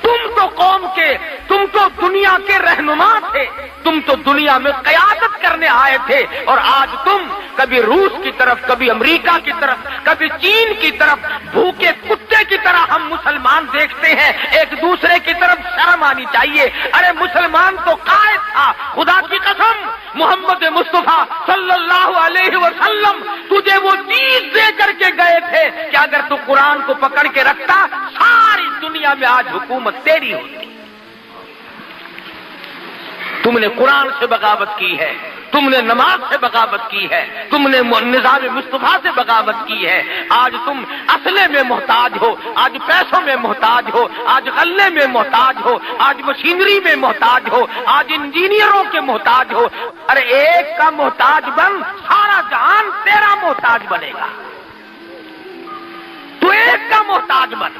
تم تو قوم کے، تم تو دنیا کے رہنما تھے، تم تو دنیا میں قیادت کرنے آئے تھے، اور آج تم کبھی روس کی طرف، کبھی امریکہ کی طرف، کبھی چین کی طرف بھوکے کتے کی طرح ہم مسلمان دیکھتے ہیں۔ ایک دوسرے کی طرف شرم آنی چاہیے۔ ارے مسلمان تو قائد تھا، خدا کی قسم محمد مصطفیٰ صلی اللہ علیہ وسلم تجھے وہ چیز دے کر کے گئے تھے کہ اگر تو قرآن کو پکڑ کے رکھتا ساری دنیا میں آج حکومت تیری ہوتی۔ تم نے قرآن سے بغاوت کی ہے، تم نے نماز سے بغاوت کی ہے، تم نے نظام مصطفیٰ سے بغاوت کی ہے۔ آج تم اسلحے میں محتاج ہو، آج پیسوں میں محتاج ہو، آج غلے میں محتاج ہو، آج مشینری میں محتاج ہو، آج انجینئروں کے محتاج ہو۔ ارے ایک کا محتاج بن، سارا جہان تیرا محتاج بنے گا۔ تو ایک کا محتاج بن۔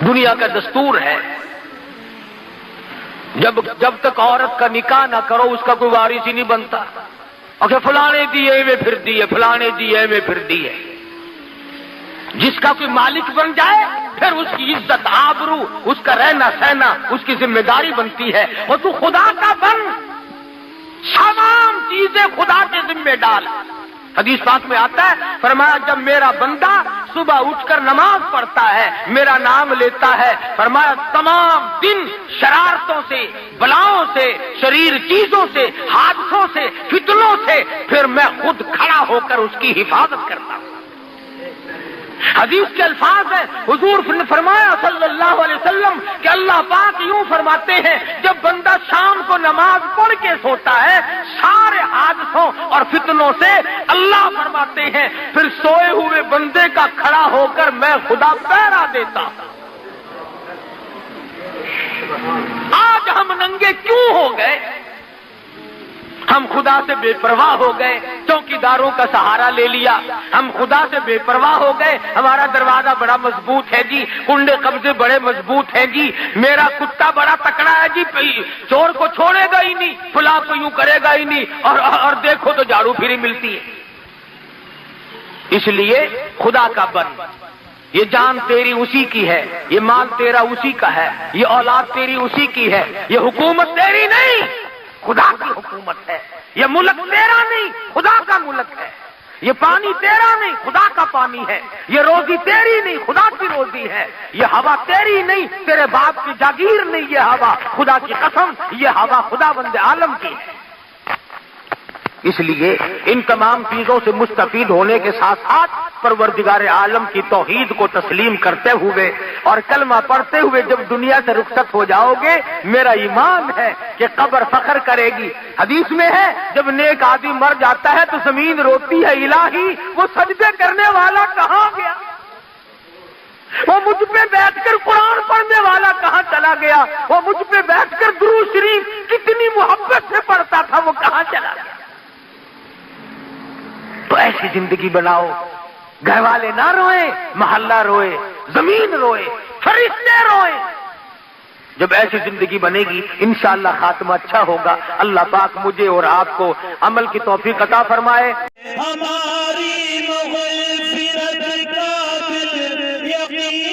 دنیا کا دستور ہے جب تک عورت کا نکاح نہ کرو اس کا کوئی وارث ہی نہیں بنتا۔ اگر فلانے دیے میں پھر دیے، فلانے دیے میں پھر دیے۔ جس کا کوئی مالک بن جائے پھر اس کی عزت، آبرو، اس کا رہنا سہنا اس کی ذمہ داری بنتی ہے۔ اور تو خدا کا بن، تمام چیزیں خدا کے ذمہ ڈال۔ حدیث پاک میں آتا ہے، فرمایا جب میرا بندہ صبح اٹھ کر نماز پڑھتا ہے، میرا نام لیتا ہے، فرمایا تمام دن شرارتوں سے، بلاؤں سے، شریر چیزوں سے، حادثوں سے، فتنوں سے پھر میں خود کھڑا ہو کر اس کی حفاظت کرتا ہوں۔ حدیث کے الفاظ ہیں، حضور نے فرمایا صلی اللہ علیہ وسلم کہ اللہ پاک یوں فرماتے ہیں جب بندہ شام کو نماز پڑھ کے سوتا ہے سارے حادثوں اور فتنوں سے اللہ فرماتے ہیں پھر سوئے ہوئے بندے کا کھڑا ہو کر میں خدا پہرا دیتا ہوں۔ آج ہم ننگے کیوں ہو گئے؟ ہم خدا سے بے پرواہ ہو گئے، چوکیداروں کا سہارا لے لیا۔ ہم خدا سے بے پرواہ ہو گئے، ہمارا دروازہ بڑا مضبوط ہے جی، کنڈے قبضے بڑے مضبوط ہیں جی، میرا کتا بڑا تکڑا ہے جی، چور کو چھوڑے گا ہی نہیں، فلاں کو یوں کرے گا ہی نہیں، اور دیکھو تو جھاڑو پھری ملتی ہے۔ اس لیے خدا کا بن، یہ جان تیری اسی کی ہے، یہ مال تیرا اسی کا ہے، یہ اولاد تیری اسی کی ہے، یہ حکومت تیری نہیں خدا کی حکومت ہے، یہ ملک تیرا نہیں خدا کا ملک ہے، یہ پانی تیرا نہیں خدا کا پانی ہے، یہ روزی تیری نہیں خدا کی روزی ہے، یہ ہوا تیری نہیں تیرے باپ کی جاگیر نہیں، یہ ہوا خدا کی قسم یہ ہوا خدا بند عالم کی ہے۔ اس لیے ان تمام چیزوں سے مستفید ہونے کے ساتھ ساتھ پروردگار عالم کی توحید کو تسلیم کرتے ہوئے اور کلمہ پڑھتے ہوئے جب دنیا سے رخصت ہو جاؤ گے، میرا ایمان ہے کہ قبر فخر کرے گی۔ حدیث میں ہے جب نیک آدمی مر جاتا ہے تو زمین روتی ہے الہی وہ سجدے کرنے والا کہاں گیا، وہ مجھ پہ بیٹھ کر قرآن پڑھنے والا کہاں چلا گیا، وہ مجھ پہ بیٹھ کر درود شریف کتنی محبت سے پڑھتا تھا وہ کہاں چلا گیا۔ تو ایسی زندگی بناؤ، گھر والے نہ روئیں، محلہ روئے، زمین روئے، فرشتے روئیں۔ جب ایسی زندگی بنے گی انشاءاللہ خاتمہ اچھا ہوگا۔ اللہ پاک مجھے اور آپ کو عمل کی توفیق عطا فرمائے۔ ہماری مغفرت کا دل یقین